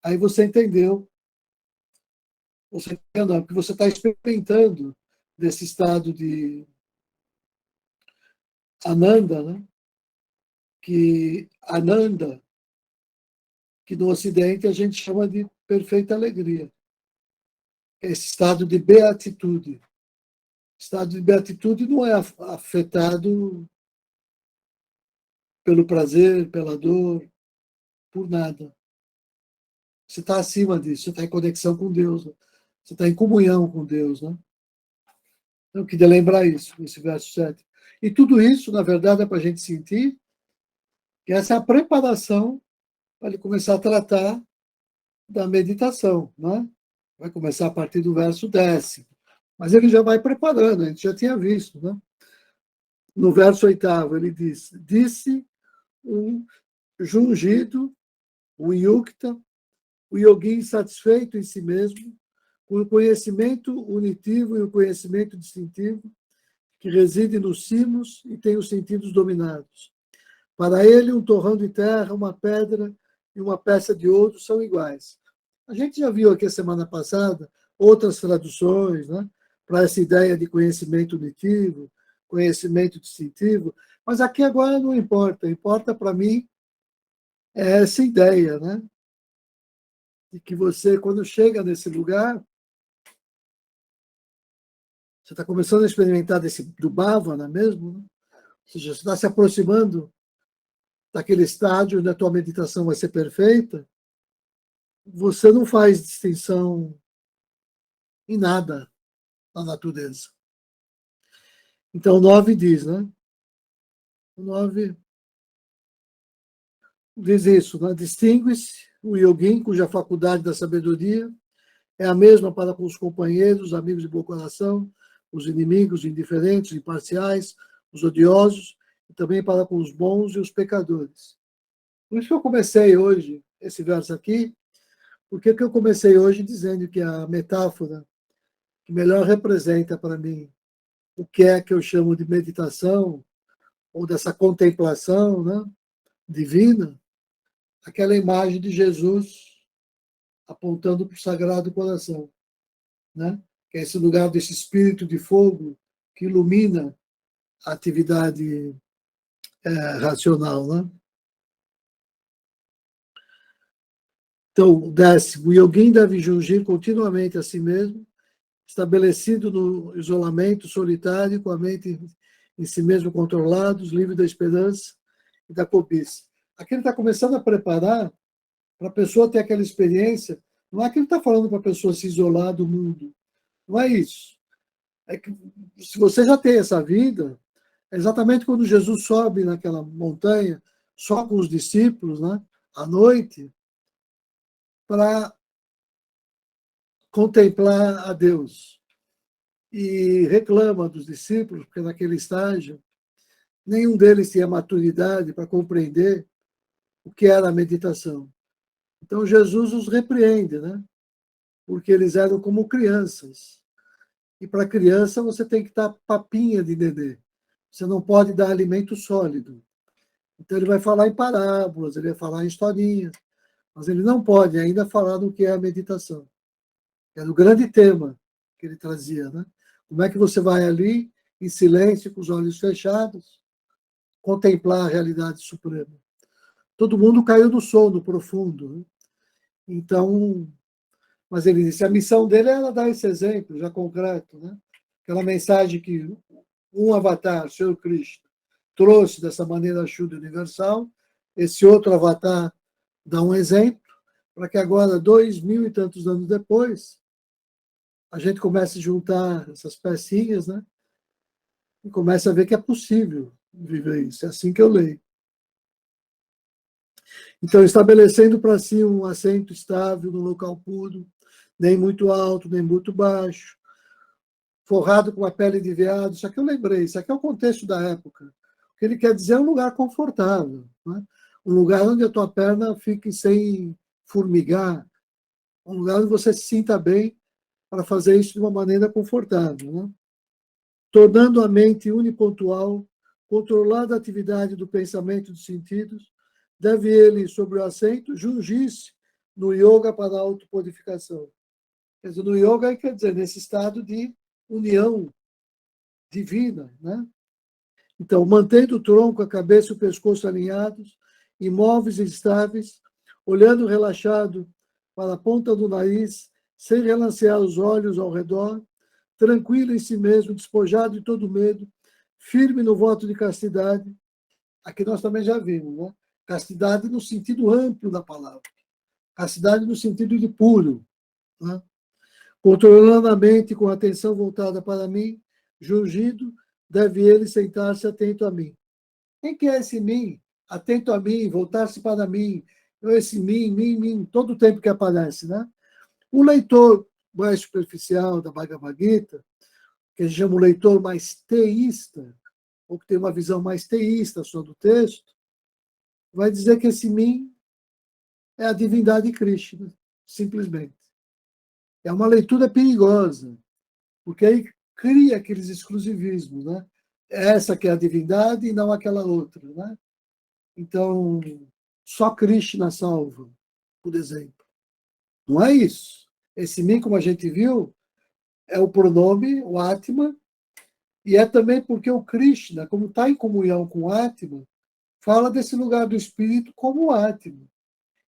aí você entendeu. Você entendeu que você está experimentando desse estado de Ananda, né? Ananda, que no Ocidente a gente chama de perfeita alegria. Esse estado de beatitude. Estado de beatitude não é afetado pelo prazer, pela dor, por nada. Você está acima disso, você está em conexão com Deus, né? Você está em comunhão com Deus, né? Eu queria lembrar isso, nesse verso 7. E tudo isso, na verdade, é para a gente sentir que essa é a preparação para ele começar a tratar da meditação, né? Vai começar a partir do verso 10º. Mas ele já vai preparando, a gente já tinha visto, né? No verso 8º, ele diz: disse um jungido, um yukta, o yogin satisfeito em si mesmo, com o conhecimento unitivo e o conhecimento distintivo, que reside nos cimos e tem os sentidos dominados. Para ele, um torrão de terra, uma pedra e uma peça de ouro são iguais. A gente já viu aqui a semana passada outras traduções, né, para essa ideia de conhecimento unitivo, conhecimento distintivo, mas aqui agora não importa. Importa para mim é essa ideia, né, de que você, quando chega nesse lugar, você está começando a experimentar do Bhavana mesmo, né? Ou seja, você está se aproximando daquele estágio onde a tua meditação vai ser perfeita, você não faz distinção em nada na natureza. Então, o 9 diz, né? O 9 diz isso, né? Distingue-se o yogin, cuja faculdade da sabedoria é a mesma para com os companheiros, amigos de bom coração, os inimigos, indiferentes, imparciais, os odiosos, e também para com os bons e os pecadores. Por isso que eu comecei hoje esse verso aqui, porque eu comecei hoje dizendo que a metáfora que melhor representa para mim o que é que eu chamo de meditação, ou dessa contemplação, né, divina, aquela imagem de Jesus apontando para o Sagrado Coração, né, que é esse lugar desse espírito de fogo que ilumina a atividade racional, né? Então, 10º, o yogin deve jungir continuamente a si mesmo estabelecido no isolamento solitário, com a mente em si mesmo controlados, livre da esperança e da cobiça. Aqui ele está começando a preparar para a pessoa ter aquela experiência. Não é que ele está falando para a pessoa se isolar do mundo. Não é isso. É que, se você já tem essa vida, é exatamente quando Jesus sobe naquela montanha, só com os discípulos, né, à noite, para contemplar a Deus. E reclama dos discípulos, porque naquele estágio, nenhum deles tinha maturidade para compreender o que era a meditação. Então Jesus os repreende, né? Porque eles eram como crianças. E para criança você tem que dar papinha de nenê. Você não pode dar alimento sólido. Então ele vai falar em parábolas, ele vai falar em historinhas, mas ele não pode ainda falar do que é a meditação. Era o grande tema que ele trazia, né? Como é que você vai ali, em silêncio, com os olhos fechados, contemplar a realidade suprema? Todo mundo caiu no sono profundo, né? Então, mas ele disse, a missão dele era dar esse exemplo já concreto, né? Aquela mensagem que um avatar, o Senhor Cristo, trouxe dessa maneira ajuda universal, esse outro avatar dá um exemplo, para que agora, 2000 e tantos anos depois, a gente comece a juntar essas pecinhas, né? E comece a ver que é possível viver isso. É assim que eu leio. Então, estabelecendo para si um assento estável no local puro, nem muito alto, nem muito baixo, forrado com a pele de veado. Isso aqui eu lembrei, isso aqui é o contexto da época. O que ele quer dizer é um lugar confortável, né? Um lugar onde a tua perna fique sem formigar, um lugar onde você se sinta bem para fazer isso de uma maneira confortável, né? Tornando a mente unipontual, controlada a atividade do pensamento e dos sentidos, deve ele, sobre o assento, jungir-se no yoga para a autopurificação. Quer dizer, no yoga quer dizer nesse estado de união divina, né? Então, mantendo o tronco, a cabeça e o pescoço alinhados, imóveis e estáveis, olhando relaxado para a ponta do nariz, sem relancear os olhos ao redor, tranquilo em si mesmo, despojado de todo medo, firme no voto de castidade. Aqui nós também já vimos, né? Castidade no sentido amplo da palavra. Castidade no sentido de puro, né? Controlando a mente com a atenção voltada para mim, jungido, deve ele sentar-se atento a mim. Quem que é esse mim? Atento a mim, voltar-se para mim. Esse mim, todo o tempo que aparece, né? O leitor mais superficial da Bhagavad Gita, que a gente chama o leitor mais teísta, ou que tem uma visão mais teísta sobre o texto, vai dizer que esse mim é a divindade Krishna, simplesmente. É uma leitura perigosa, porque aí cria aqueles exclusivismos, né? Essa que é a divindade e não aquela outra, né? Então, só Krishna salva, por exemplo. Não é isso. Esse mim, como a gente viu, é o pronome, o Atma, e é também porque o Krishna, como está em comunhão com o Atma, fala desse lugar do espírito como o Atma.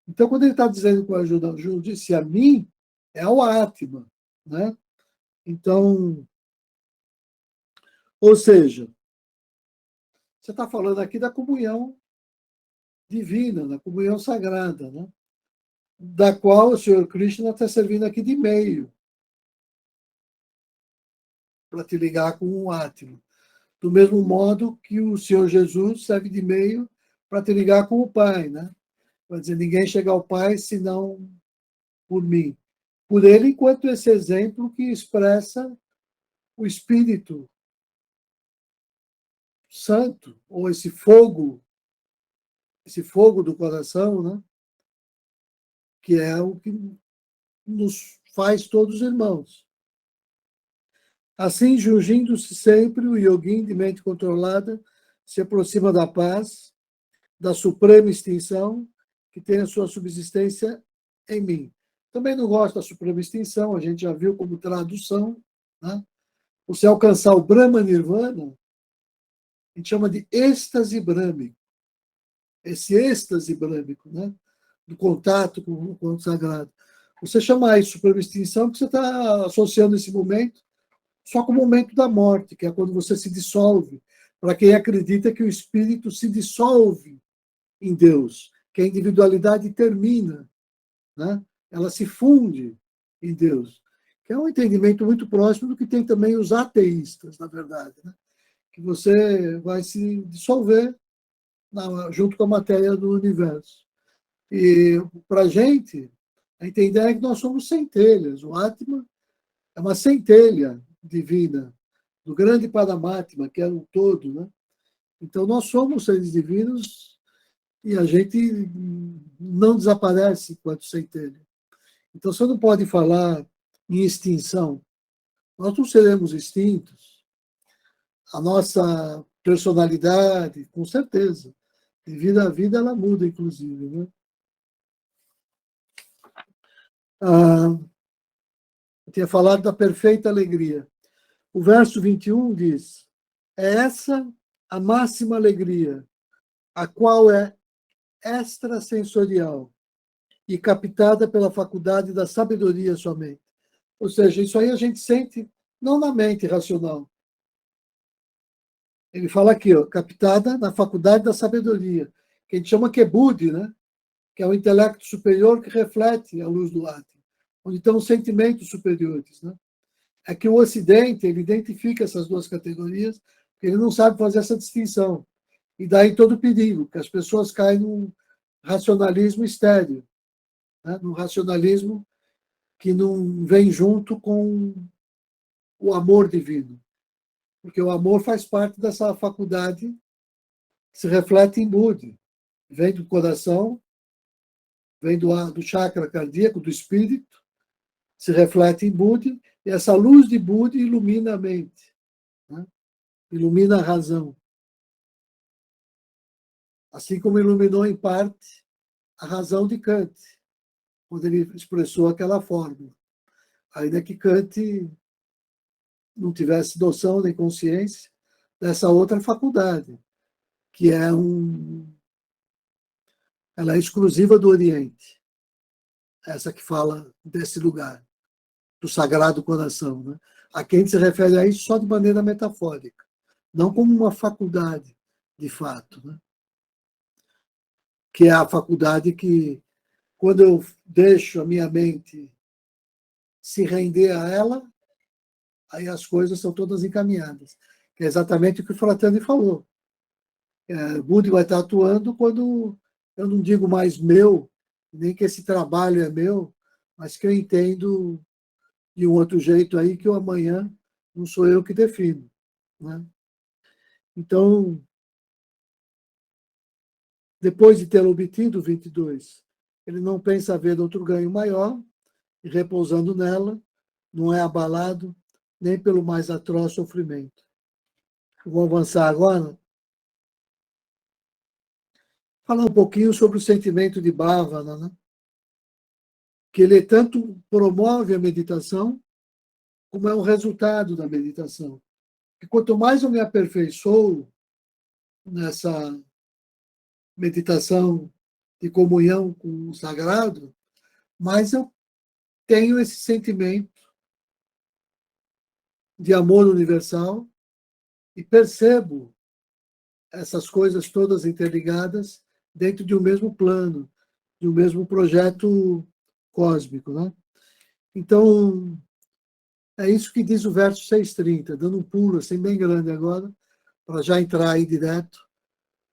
Então, quando ele está dizendo com a ajuda, disse a mim, é o Atma, né? Então, ou seja, você está falando aqui da comunhão divina, da comunhão sagrada, né? Da qual o Senhor Krishna está servindo aqui de meio para te ligar com o Atma. Do mesmo modo que o Senhor Jesus serve de meio para te ligar com o Pai, né? Vai dizer, ninguém chega ao Pai senão por mim. Por ele, enquanto esse exemplo que expressa o Espírito Santo, ou esse fogo do coração, né? Que é o que nos faz todos irmãos. Assim, jungindo-se sempre, o yoguin de mente controlada se aproxima da paz, da suprema extinção, que tem a sua subsistência em mim. Também não gosto da suprema extinção, a gente já viu como tradução, né? Você alcançar o Brahma Nirvana, a gente chama de êxtase brâmico. Esse êxtase brâmico, né? Do contato com o sagrado. Você chama isso por extinção porque você está associando esse momento só com o momento da morte, que é quando você se dissolve, para quem acredita que o espírito se dissolve em Deus, que a individualidade termina, né? Ela se funde em Deus, que é um entendimento muito próximo do que tem também os ateístas, na verdade, né? Que você vai se dissolver junto com a matéria do universo. E para a gente ideia é que nós somos centelhas. O Atma é uma centelha divina, do grande Paramatma, que é o todo, né? Então nós somos seres divinos e a gente não desaparece enquanto centelha. Então você não pode falar em extinção. Nós não seremos extintos. A nossa personalidade, com certeza, de vida a vida, ela muda, inclusive, né? Eu tinha falado da perfeita alegria. O verso 21 diz: é essa a máxima alegria, a qual é extrasensorial e captada pela faculdade da sabedoria somente. Ou seja, isso aí a gente sente não na mente racional. Ele fala aqui, ó, captada na faculdade da sabedoria, que a gente chama que é Budi, né? Que é o intelecto superior que reflete a luz do átomo, onde estão os sentimentos superiores, né? É que o Ocidente ele identifica essas duas categorias, porque ele não sabe fazer essa distinção. E daí todo o perigo, que as pessoas caem num racionalismo estéril, né? Num racionalismo que não vem junto com o amor divino. Porque o amor faz parte dessa faculdade que se reflete em Budi. Vem do coração, vem do chakra cardíaco, do espírito, se reflete em Budi, e essa luz de Budi ilumina a mente, né? Ilumina a razão. Assim como iluminou em parte a razão de Kant, quando ele expressou aquela fórmula. Ainda que Kant não tivesse noção nem consciência dessa outra faculdade, que ela é exclusiva do Oriente. Essa que fala desse lugar, do Sagrado Coração, né? A quem se refere a isso só de maneira metafórica, não como uma faculdade, de fato, né? Que é a faculdade que, quando eu deixo a minha mente se render a ela, aí as coisas são todas encaminhadas. Que é exatamente o que o Fratani falou. Budi vai estar atuando quando eu não digo mais meu, nem que esse trabalho é meu, mas que eu entendo de um outro jeito aí que o amanhã não sou eu que defino, né? Então, depois de ter obtido 22, ele não pensa haver outro ganho maior, e repousando nela, não é abalado nem pelo mais atroz sofrimento. Vou avançar agora. Falar um pouquinho sobre o sentimento de Bhavana, né? Que ele tanto promove a meditação, como é um resultado da meditação. E quanto mais eu me aperfeiçoo nessa meditação de comunhão com o sagrado, mais eu tenho esse sentimento de amor universal e percebo essas coisas todas interligadas dentro de um mesmo plano, de um mesmo projeto cósmico, né? Então, é isso que diz o verso 630, dando um pulo assim bem grande agora, para já entrar aí direto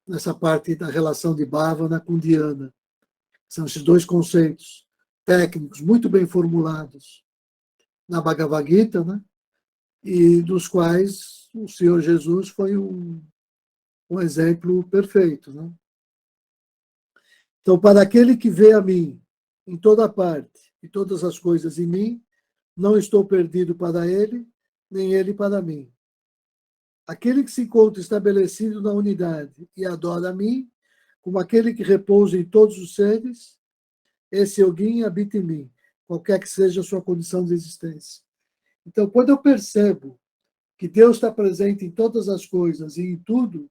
nessa parte da relação de Bhavana com Dhyana. São esses dois conceitos técnicos muito bem formulados na Bhagavad Gita, né? E dos quais o Senhor Jesus foi um exemplo perfeito, né? Então, para aquele que vê a mim em toda parte e todas as coisas em mim, não estou perdido para ele, nem ele para mim. Aquele que se encontra estabelecido na unidade e adora a mim, como aquele que repousa em todos os seres, esse Yoguin habita em mim, qualquer que seja a sua condição de existência. Então, quando eu percebo que Deus está presente em todas as coisas e em tudo,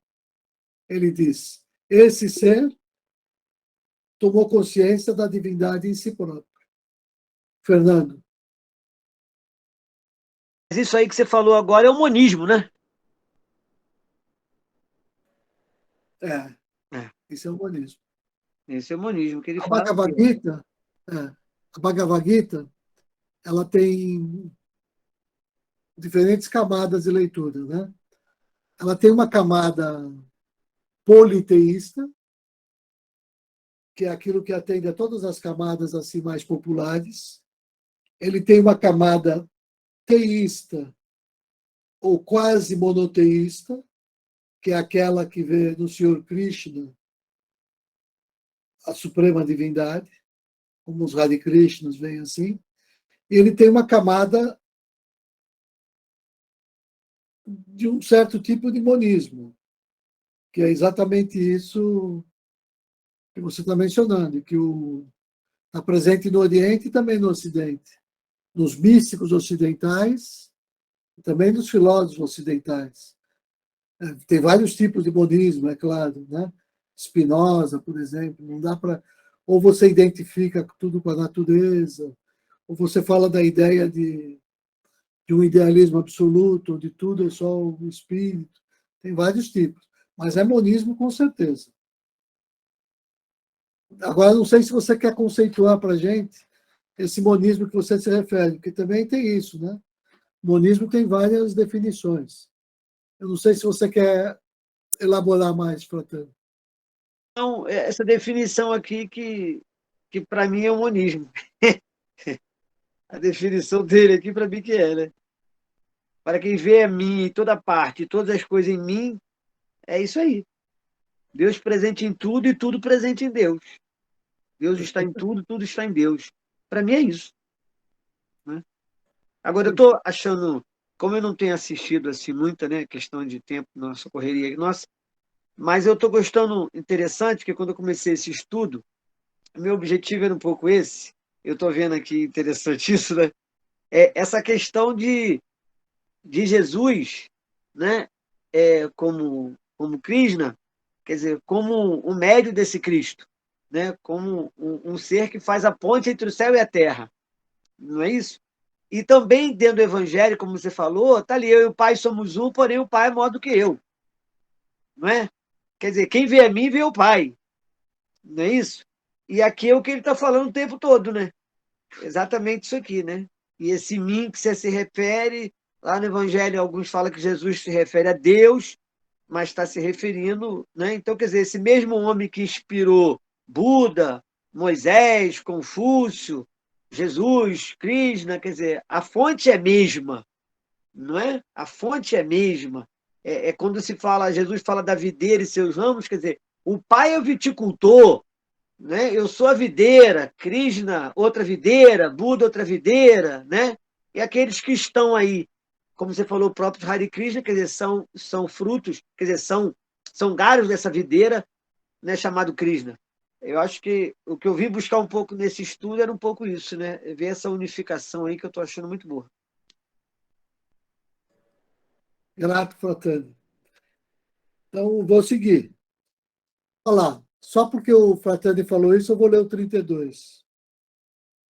ele diz, esse ser tomou consciência da divindade em si próprio. Fernando. Mas isso aí que você falou agora é o monismo, né? É, É. isso é o monismo. Esse é o monismo que ele A fala. Bhagavad Gita, a Bhagavad Gita, ela tem diferentes camadas de leitura, né? Ela tem uma camada politeísta, que é aquilo que atende a todas as camadas assim mais populares. Ele tem uma camada teísta ou quase monoteísta, que é aquela que vê no Senhor Krishna a suprema divindade, como os Hare Krishnas veem assim. E ele tem uma camada de um certo tipo de monismo, que é exatamente isso que você está mencionando, que está presente no Oriente e também no Ocidente, nos místicos ocidentais e também nos filósofos ocidentais. Tem vários tipos de monismo, é claro, né? Spinoza, por exemplo, não dá para... Ou você identifica tudo com a natureza, ou você fala da ideia de um idealismo absoluto, onde tudo é só o espírito. Tem vários tipos, mas é monismo com certeza. Agora, não sei se você quer conceituar para a gente esse monismo que você se refere, porque também tem isso, né? Monismo tem várias definições. Eu não sei se você quer elaborar mais, Fratano. Então, essa definição aqui que para mim é o monismo. A definição dele aqui para mim que é, né? Para quem vê a mim em toda parte, todas as coisas em mim, é isso aí. Deus presente em tudo e tudo presente em Deus. Deus está em tudo, tudo está em Deus. Para mim é isso. Né? Agora, eu estou achando, como eu não tenho assistido assim muita, né, questão de tempo, nossa correria, nossa, mas eu estou gostando interessante, que quando eu comecei esse estudo, meu objetivo era um pouco esse, eu estou vendo aqui interessante isso, né? É essa questão de Jesus, né? Como Krishna, quer dizer, como o médio desse Cristo, né? Como um ser que faz a ponte entre o céu e a terra, não é isso? E também dentro do Evangelho, como você falou, está ali, eu e o Pai somos um, porém o Pai é maior do que eu, não é? Quer dizer, quem vê a mim vê o Pai, não é isso? E aqui é o que ele está falando o tempo todo, né? Exatamente isso aqui, né? E esse mim que você se refere, lá no Evangelho, alguns falam que Jesus se refere a Deus, mas está se referindo, né? Então, quer dizer, esse mesmo homem que inspirou Buda, Moisés, Confúcio, Jesus, Krishna, quer dizer, a fonte é a mesma, não é? A fonte é a mesma. É quando se fala, Jesus fala da videira e seus ramos, quer dizer, o pai é o viticultor, né? Eu sou a videira, Krishna, outra videira, Buda, outra videira, né? E aqueles que estão aí, como você falou, próprios Hare Krishna, quer dizer, são frutos, quer dizer, são galhos dessa videira, né, chamado Krishna. Eu acho que o que eu vim buscar um pouco nesse estudo era um pouco isso, né? Ver essa unificação aí que eu estou achando muito boa. Grato, Fratani. Então, vou seguir. Olha lá, só porque o Fratani falou isso, eu vou ler o 32,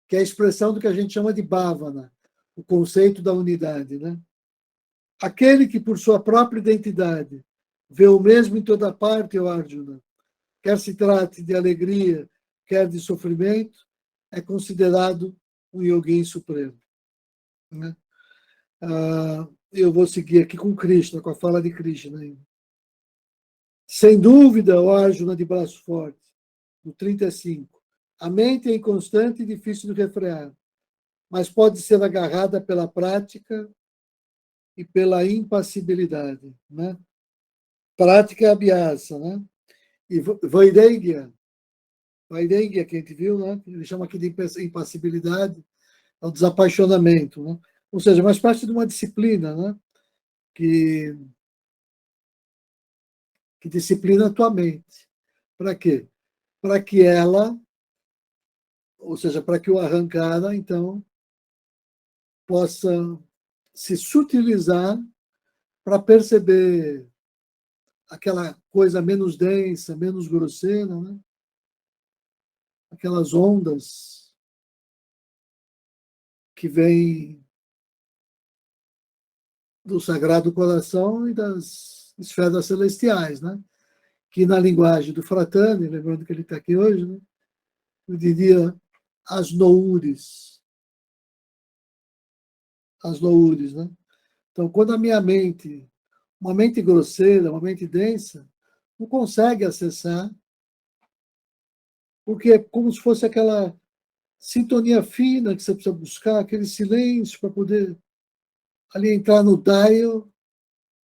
que é a expressão do que a gente chama de bhavana, o conceito da unidade, né? Aquele que, por sua própria identidade, vê o mesmo em toda parte, ó Arjuna, quer se trate de alegria, quer de sofrimento, é considerado um yogin supremo. Né? Eu vou seguir aqui com Krishna, com a fala de Krishna ainda. Sem dúvida, ó Arjuna de braço forte, no 35, a mente é inconstante e difícil de refrear, mas pode ser agarrada pela prática e pela impassibilidade. Né? Prática é abhyasa, né? E Vairagya, que a gente viu, né? Ele chama aqui de impassibilidade, é o desapaixonamento, né? Ou seja, faz parte de uma disciplina, né? Que disciplina a tua mente. Para quê? Para que ela, ou seja, para que o arrancada, então, possa se sutilizar para perceber aquela coisa menos densa, menos grosseira, né? Aquelas ondas que vem do Sagrado Coração e das esferas celestiais, né? Que na linguagem do Fratani, lembrando que ele está aqui hoje, né? Eu diria as noures. As noures, né? Então, quando a minha mente, uma mente grosseira, uma mente densa, não consegue acessar, porque é como se fosse aquela sintonia fina que você precisa buscar, aquele silêncio para poder ali entrar no dial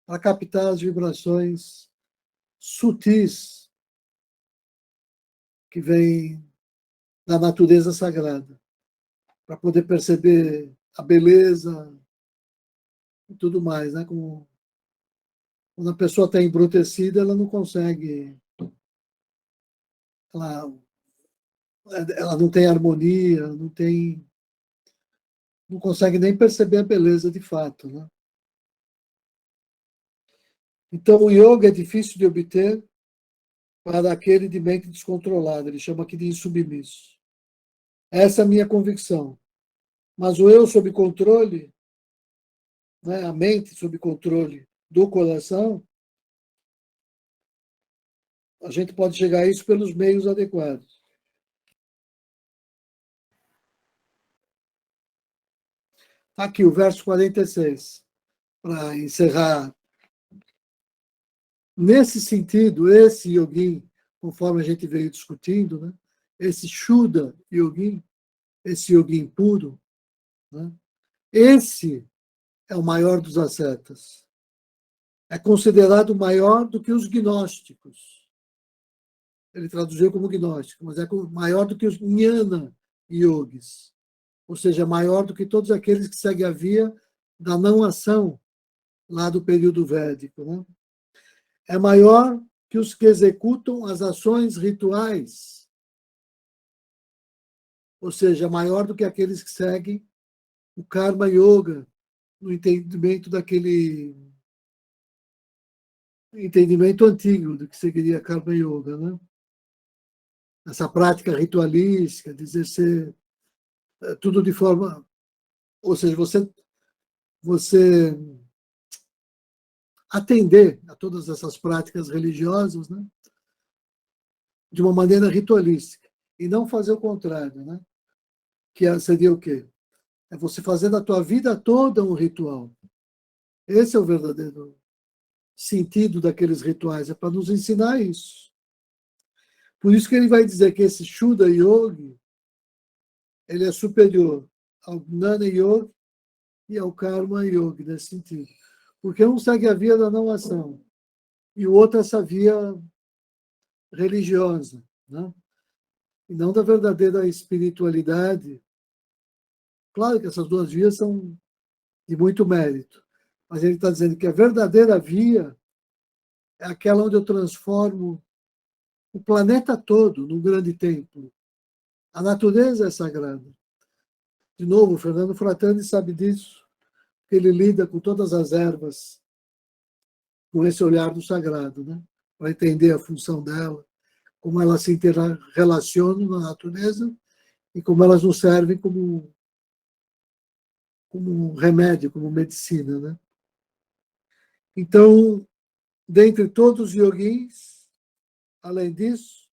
para captar as vibrações sutis que vêm da natureza sagrada, para poder perceber a beleza e tudo mais, né? Como quando a pessoa está embrutecida, ela não consegue, ela não tem harmonia, não consegue nem perceber a beleza de fato, né? Então, o yoga é difícil de obter para aquele de mente descontrolada. Ele chama aqui de insubmisso. Essa é a minha convicção. Mas o eu sob controle, né, a mente sob controle do coração, a gente pode chegar a isso pelos meios adequados. Aqui o verso 46, para encerrar. Nesse sentido, esse yogin, conforme a gente veio discutindo, né, esse Shuddha yogin, esse yogin puro, né, esse é o maior dos ascetas. É considerado maior do que os gnósticos. Ele traduziu como gnóstico, mas é maior do que os jnana yogis. Ou seja, maior do que todos aqueles que seguem a via da não ação lá do período védico, né? É maior que os que executam as ações rituais, ou seja, maior do que aqueles que seguem o Karma Yoga, no entendimento daquele entendimento antigo do que seguiria Karma Yoga, né? Essa prática ritualística, de exercer tudo de forma... Ou seja, você atender a todas essas práticas religiosas, né, de uma maneira ritualística, e não fazer o contrário, né? Que seria o quê? É você fazer da tua vida toda um ritual. Esse é o verdadeiro sentido daqueles rituais, é para nos ensinar isso. Por isso que ele vai dizer que esse Shuddha Yogi, ele é superior ao Gnana Yogi e ao Karma Yogi, nesse sentido. Porque um segue a via da não ação, e o outro essa via religiosa, né? E não da verdadeira espiritualidade. Claro que essas duas vias são de muito mérito, mas ele está dizendo que a verdadeira via é aquela onde eu transformo o planeta todo num grande templo. A natureza é sagrada. De novo, o Fernando Fratani sabe disso, que ele lida com todas as ervas com esse olhar do sagrado, né? Para entender a função dela, como elas se relacionam na natureza e como elas nos servem como remédio, como medicina, né? Então, dentre todos os yogis, além disso,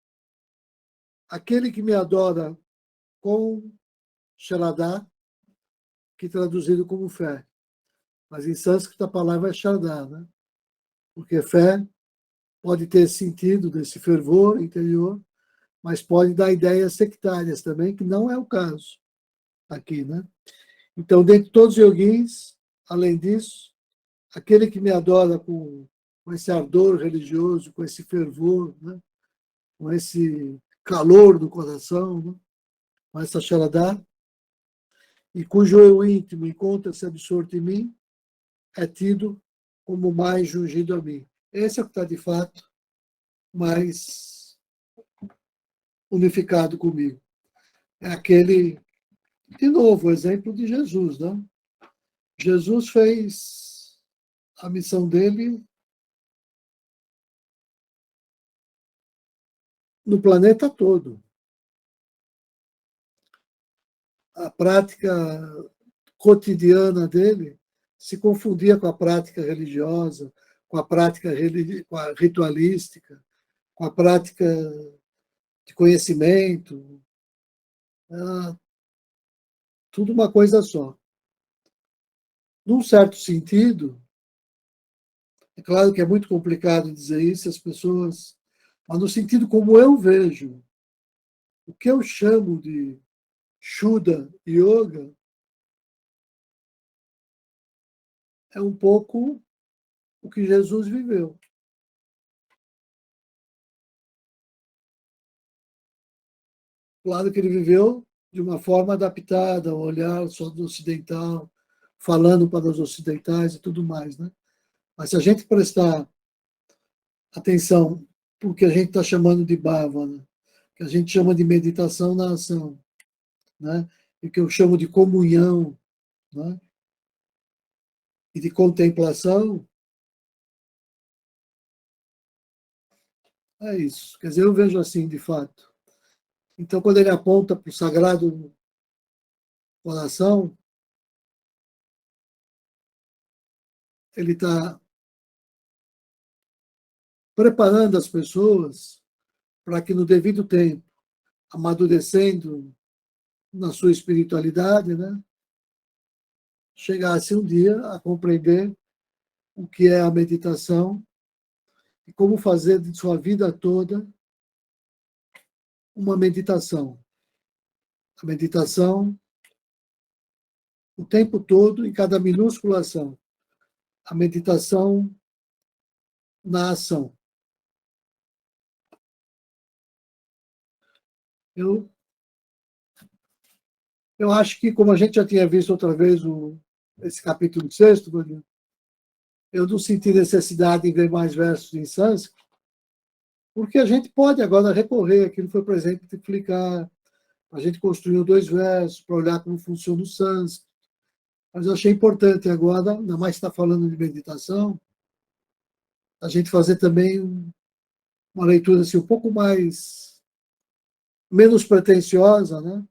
aquele que me adora com Shraddha, que traduzido como fé, mas em sânscrito a palavra é Shraddha, né? Porque fé pode ter sentido desse fervor interior, mas pode dar ideias sectárias também, que não é o caso aqui, né? Então, dentre todos os yogis, além disso, aquele que me adora com esse ardor religioso, com esse fervor, né? Com esse calor do coração, né? Com essa Shraddha, e cujo eu íntimo encontra-se absorto em mim, é tido como mais jungido a mim. Esse é o que está, de fato, mais unificado comigo. É aquele, de novo, o exemplo de Jesus, né? Jesus fez a missão dele no planeta todo. A prática cotidiana dele se confundia com a prática religiosa, com a prática ritualística, com a prática de conhecimento, tudo uma coisa só. Num certo sentido, é claro que é muito complicado dizer isso, as pessoas, mas no sentido como eu vejo, o que eu chamo de Shuddha Yoga é um pouco o que Jesus viveu. Claro que ele viveu de uma forma adaptada, ao olhar só do ocidental, falando para os ocidentais e tudo mais, né? Mas se a gente prestar atenção para o que a gente está chamando de bhavana, que a gente chama de meditação na ação, né? E que eu chamo de comunhão, né? E de contemplação, é isso. Quer dizer, eu vejo assim, de fato. Então, quando ele aponta para o Sagrado Coração, ele está preparando as pessoas para que, no devido tempo, amadurecendo na sua espiritualidade, né, chegasse um dia a compreender o que é a meditação e como fazer de sua vida toda uma meditação. A meditação o tempo todo, em cada minúscula ação. A meditação na ação. Eu acho que, como a gente já tinha visto outra vez esse capítulo 6º, eu não senti necessidade em ver mais versos em sânscrito, porque a gente pode agora recorrer àquilo que foi, por exemplo, explicar. A gente construiu 2 versos para olhar como funciona o sânscrito. Mas eu achei importante agora, ainda mais que está falando de meditação, a gente fazer também uma leitura assim, um pouco menos pretensiosa, né?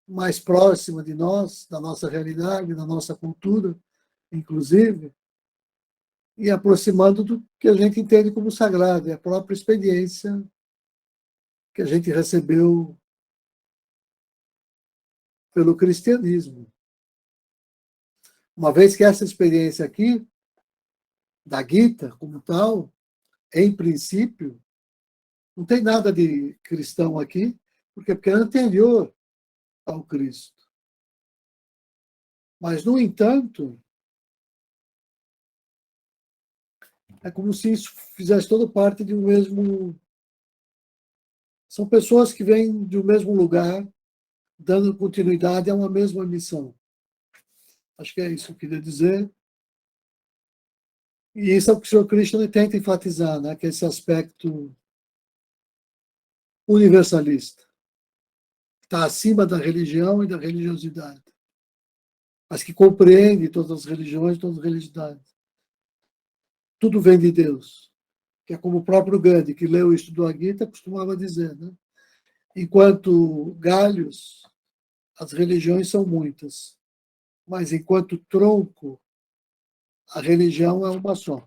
Mais próxima de nós, da nossa realidade, da nossa cultura, inclusive, e aproximando do que a gente entende como sagrado, é a própria experiência que a gente recebeu pelo cristianismo. Uma vez que essa experiência aqui, da Gita, como tal, em princípio, não tem nada de cristão aqui, porque é anterior ao Cristo. Mas, no entanto, é como se isso fizesse toda parte de um mesmo... São pessoas que vêm de um mesmo lugar, dando continuidade a uma mesma missão. Acho que é isso que eu queria dizer. E isso é o que o Sr. Krishna tenta enfatizar, né? Que é esse aspecto universalista, que está acima da religião e da religiosidade, mas que compreende todas as religiões, todas as religiosidades. Tudo vem de Deus, que é como o próprio Gandhi, que leu e estudou a Gita, costumava dizer, né? Enquanto galhos, as religiões são muitas, mas enquanto tronco, a religião é uma só,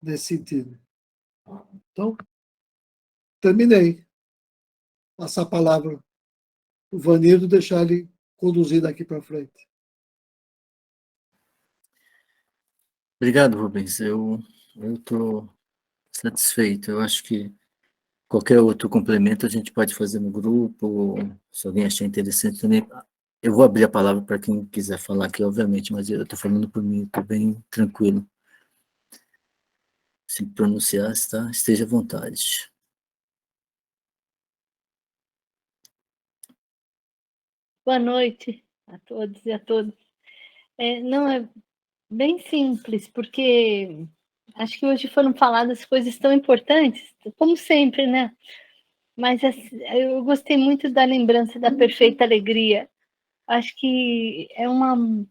nesse sentido. Então, terminei. Passar a palavra para o Vanildo, deixar ele conduzir daqui para frente. Obrigado, Rubens. Eu estou satisfeito. Eu acho que qualquer outro complemento a gente pode fazer no grupo, ou se alguém achar interessante também. Eu vou abrir a palavra para quem quiser falar aqui, obviamente, mas eu estou falando por mim, estou bem tranquilo. Se pronunciar, esteja à vontade. Boa noite a todos e a todas. Não, é bem simples, porque acho que hoje foram faladas coisas tão importantes, como sempre, né? Mas eu gostei muito da lembrança da perfeita alegria. Acho que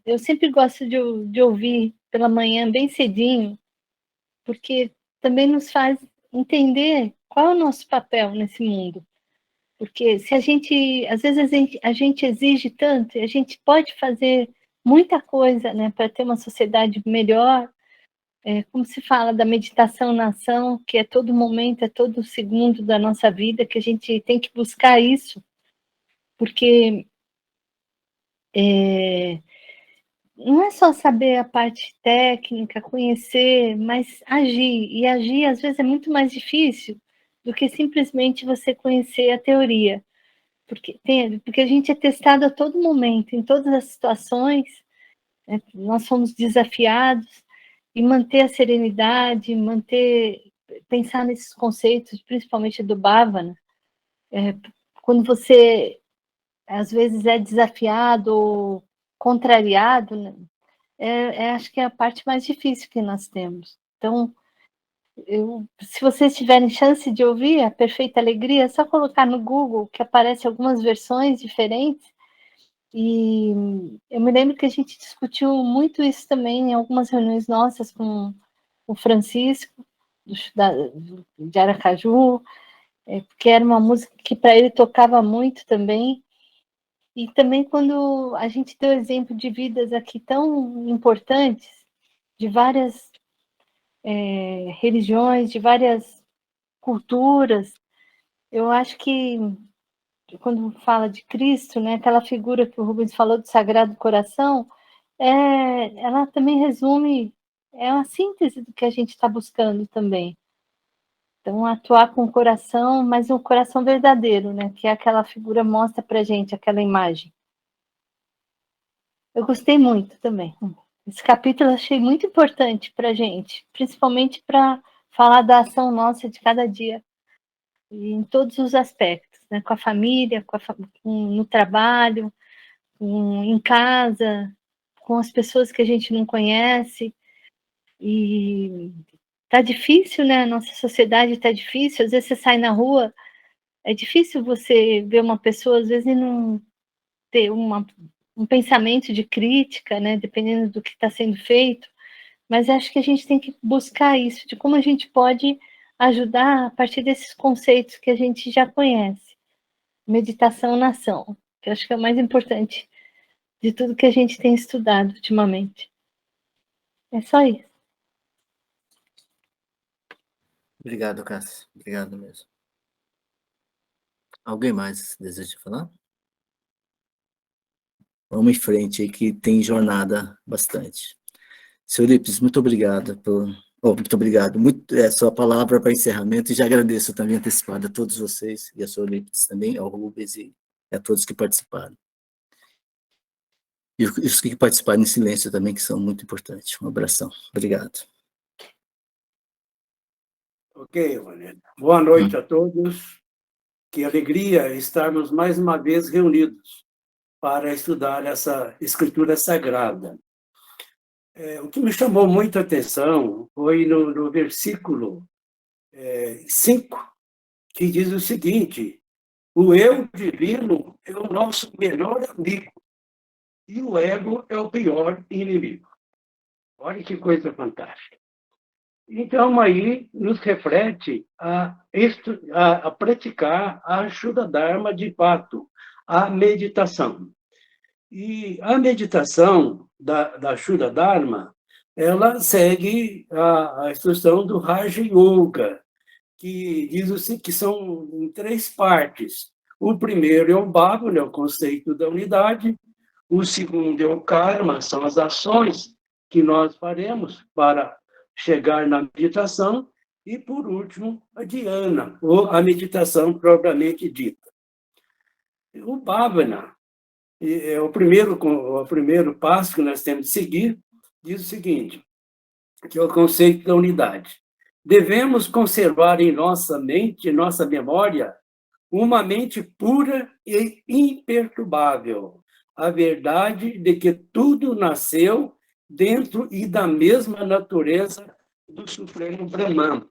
eu sempre gosto de ouvir pela manhã, bem cedinho, porque também nos faz entender qual é o nosso papel nesse mundo. Porque se a gente, às vezes a gente exige tanto, e a gente pode fazer muita coisa, né, para ter uma sociedade melhor, como se fala da meditação na ação, que é todo momento, é todo segundo da nossa vida, que a gente tem que buscar isso, porque não é só saber a parte técnica, conhecer, mas agir. E agir, às vezes, é muito mais difícil do que simplesmente você conhecer a teoria. Porque a gente é testado a todo momento, em todas as situações, né? Nós somos desafiados, e manter a serenidade, pensar nesses conceitos, principalmente do Bhavana, quando você, às vezes, é desafiado ou contrariado, né? Acho que é a parte mais difícil que nós temos. Então, se vocês tiverem chance de ouvir a Perfeita Alegria, é só colocar no Google, que aparece algumas versões diferentes, e eu me lembro que a gente discutiu muito isso também em algumas reuniões nossas com o Francisco, de Aracaju, porque era uma música que para ele tocava muito também. E também quando a gente deu exemplo de vidas aqui tão importantes, de várias religiões, de várias culturas, eu acho que quando fala de Cristo, né, aquela figura que o Rubens falou do Sagrado Coração, ela também resume, é uma síntese do que a gente está buscando também. Então, atuar com o coração, mas um coração verdadeiro, né, que é aquela figura mostra para a gente, aquela imagem. Eu gostei muito também. Esse capítulo eu achei muito importante para a gente, principalmente para falar da ação nossa de cada dia, em todos os aspectos, né? Com a família, no trabalho, em casa, com as pessoas que a gente não conhece. E tá difícil, né? A nossa sociedade tá difícil. Às vezes você sai na rua, é difícil você ver uma pessoa, às vezes, e não ter um pensamento de crítica, né? Dependendo do que está sendo feito. Mas acho que a gente tem que buscar isso, de como a gente pode ajudar a partir desses conceitos que a gente já conhece. Meditação na ação, que eu acho que é o mais importante de tudo que a gente tem estudado ultimamente. É só isso. Obrigado, Cássio. Obrigado mesmo. Alguém mais deseja falar? Vamos em frente aí, que tem jornada bastante. Senhor Lipes, muito obrigado muito obrigado. Sua palavra para encerramento, e já agradeço também antecipado a todos vocês, e a senhor Lipes também, ao Rubens e a todos que participaram. E os que participaram em silêncio também, que são muito importantes. Um abração. Obrigado. Ok, Vanessa. Boa noite a todos. Que alegria estarmos mais uma vez reunidos para estudar essa escritura sagrada. O que me chamou muita atenção foi no versículo 5, que diz o seguinte: o eu divino é o nosso melhor amigo e o ego é o pior inimigo. Olha que coisa fantástica. Então, aí nos reflete a praticar a Shuddha Dharma de fato, a meditação. E a meditação da Shuddha Dharma, ela segue a instrução do Raja Yoga, que diz assim, que são em 3 partes. O primeiro é o Bhavana, o conceito da unidade. O segundo é o Karma, são as ações que nós faremos para chegar na meditação, e, por último, a dhyana, ou a meditação propriamente dita. O Bhavana é o primeiro passo que nós temos de seguir, diz o seguinte, que é o conceito da unidade. Devemos conservar em nossa mente, em nossa memória, uma mente pura e imperturbável, a verdade de que tudo nasceu dentro e da mesma natureza do Supremo Brahman.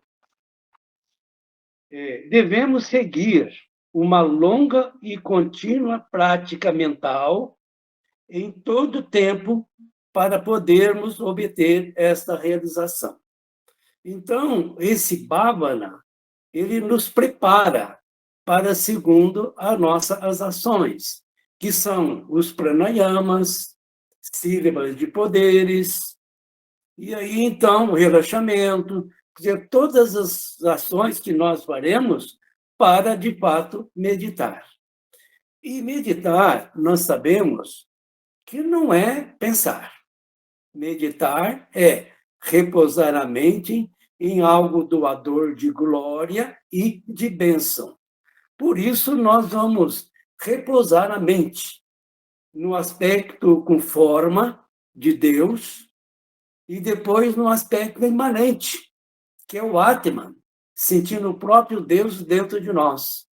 Devemos seguir uma longa e contínua prática mental em todo tempo para podermos obter esta realização. Então, esse Bhavana, ele nos prepara para segundo as ações, que são os pranayamas, sílabas de poderes, e aí, então, o relaxamento, quer dizer, todas as ações que nós faremos para, de fato, meditar. E meditar, nós sabemos que não é pensar. Meditar é repousar a mente em algo doador de glória e de bênção. Por isso, nós vamos repousar a mente no aspecto com forma de Deus e depois no aspecto imanente, que é o Atman, sentindo o próprio Deus dentro de nós.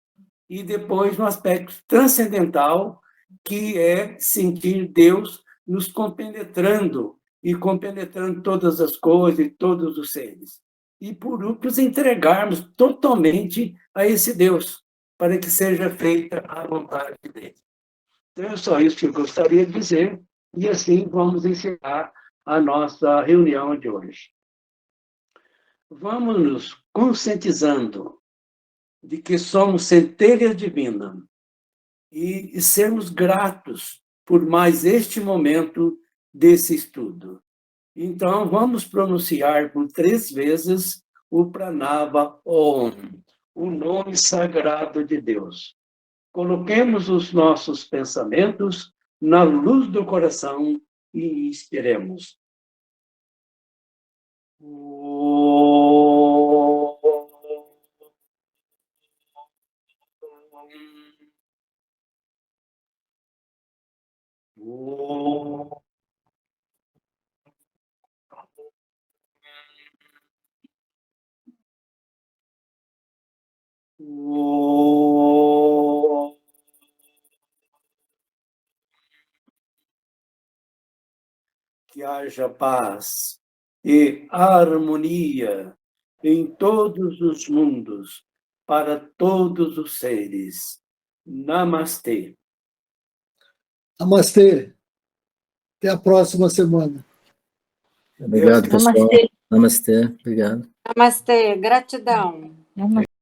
E depois no aspecto transcendental, que é sentir Deus nos compenetrando e compenetrando todas as coisas e todos os seres. E por último, nos entregarmos totalmente a esse Deus, para que seja feita a vontade dele. Então, é só isso que eu gostaria de dizer, e assim vamos encerrar a nossa reunião de hoje. Vamos nos conscientizando de que somos centelha divina e sermos gratos por mais este momento desse estudo. Então, vamos pronunciar por 3 vezes o Pranava Om, o nome sagrado de Deus. Coloquemos os nossos pensamentos na luz do coração e inspiremos. Que haja paz e harmonia em todos os mundos, para todos os seres. Namastê. Namastê. Até a próxima semana. Obrigado, pessoal. Namastê. Namastê. Obrigado. Namastê, gratidão.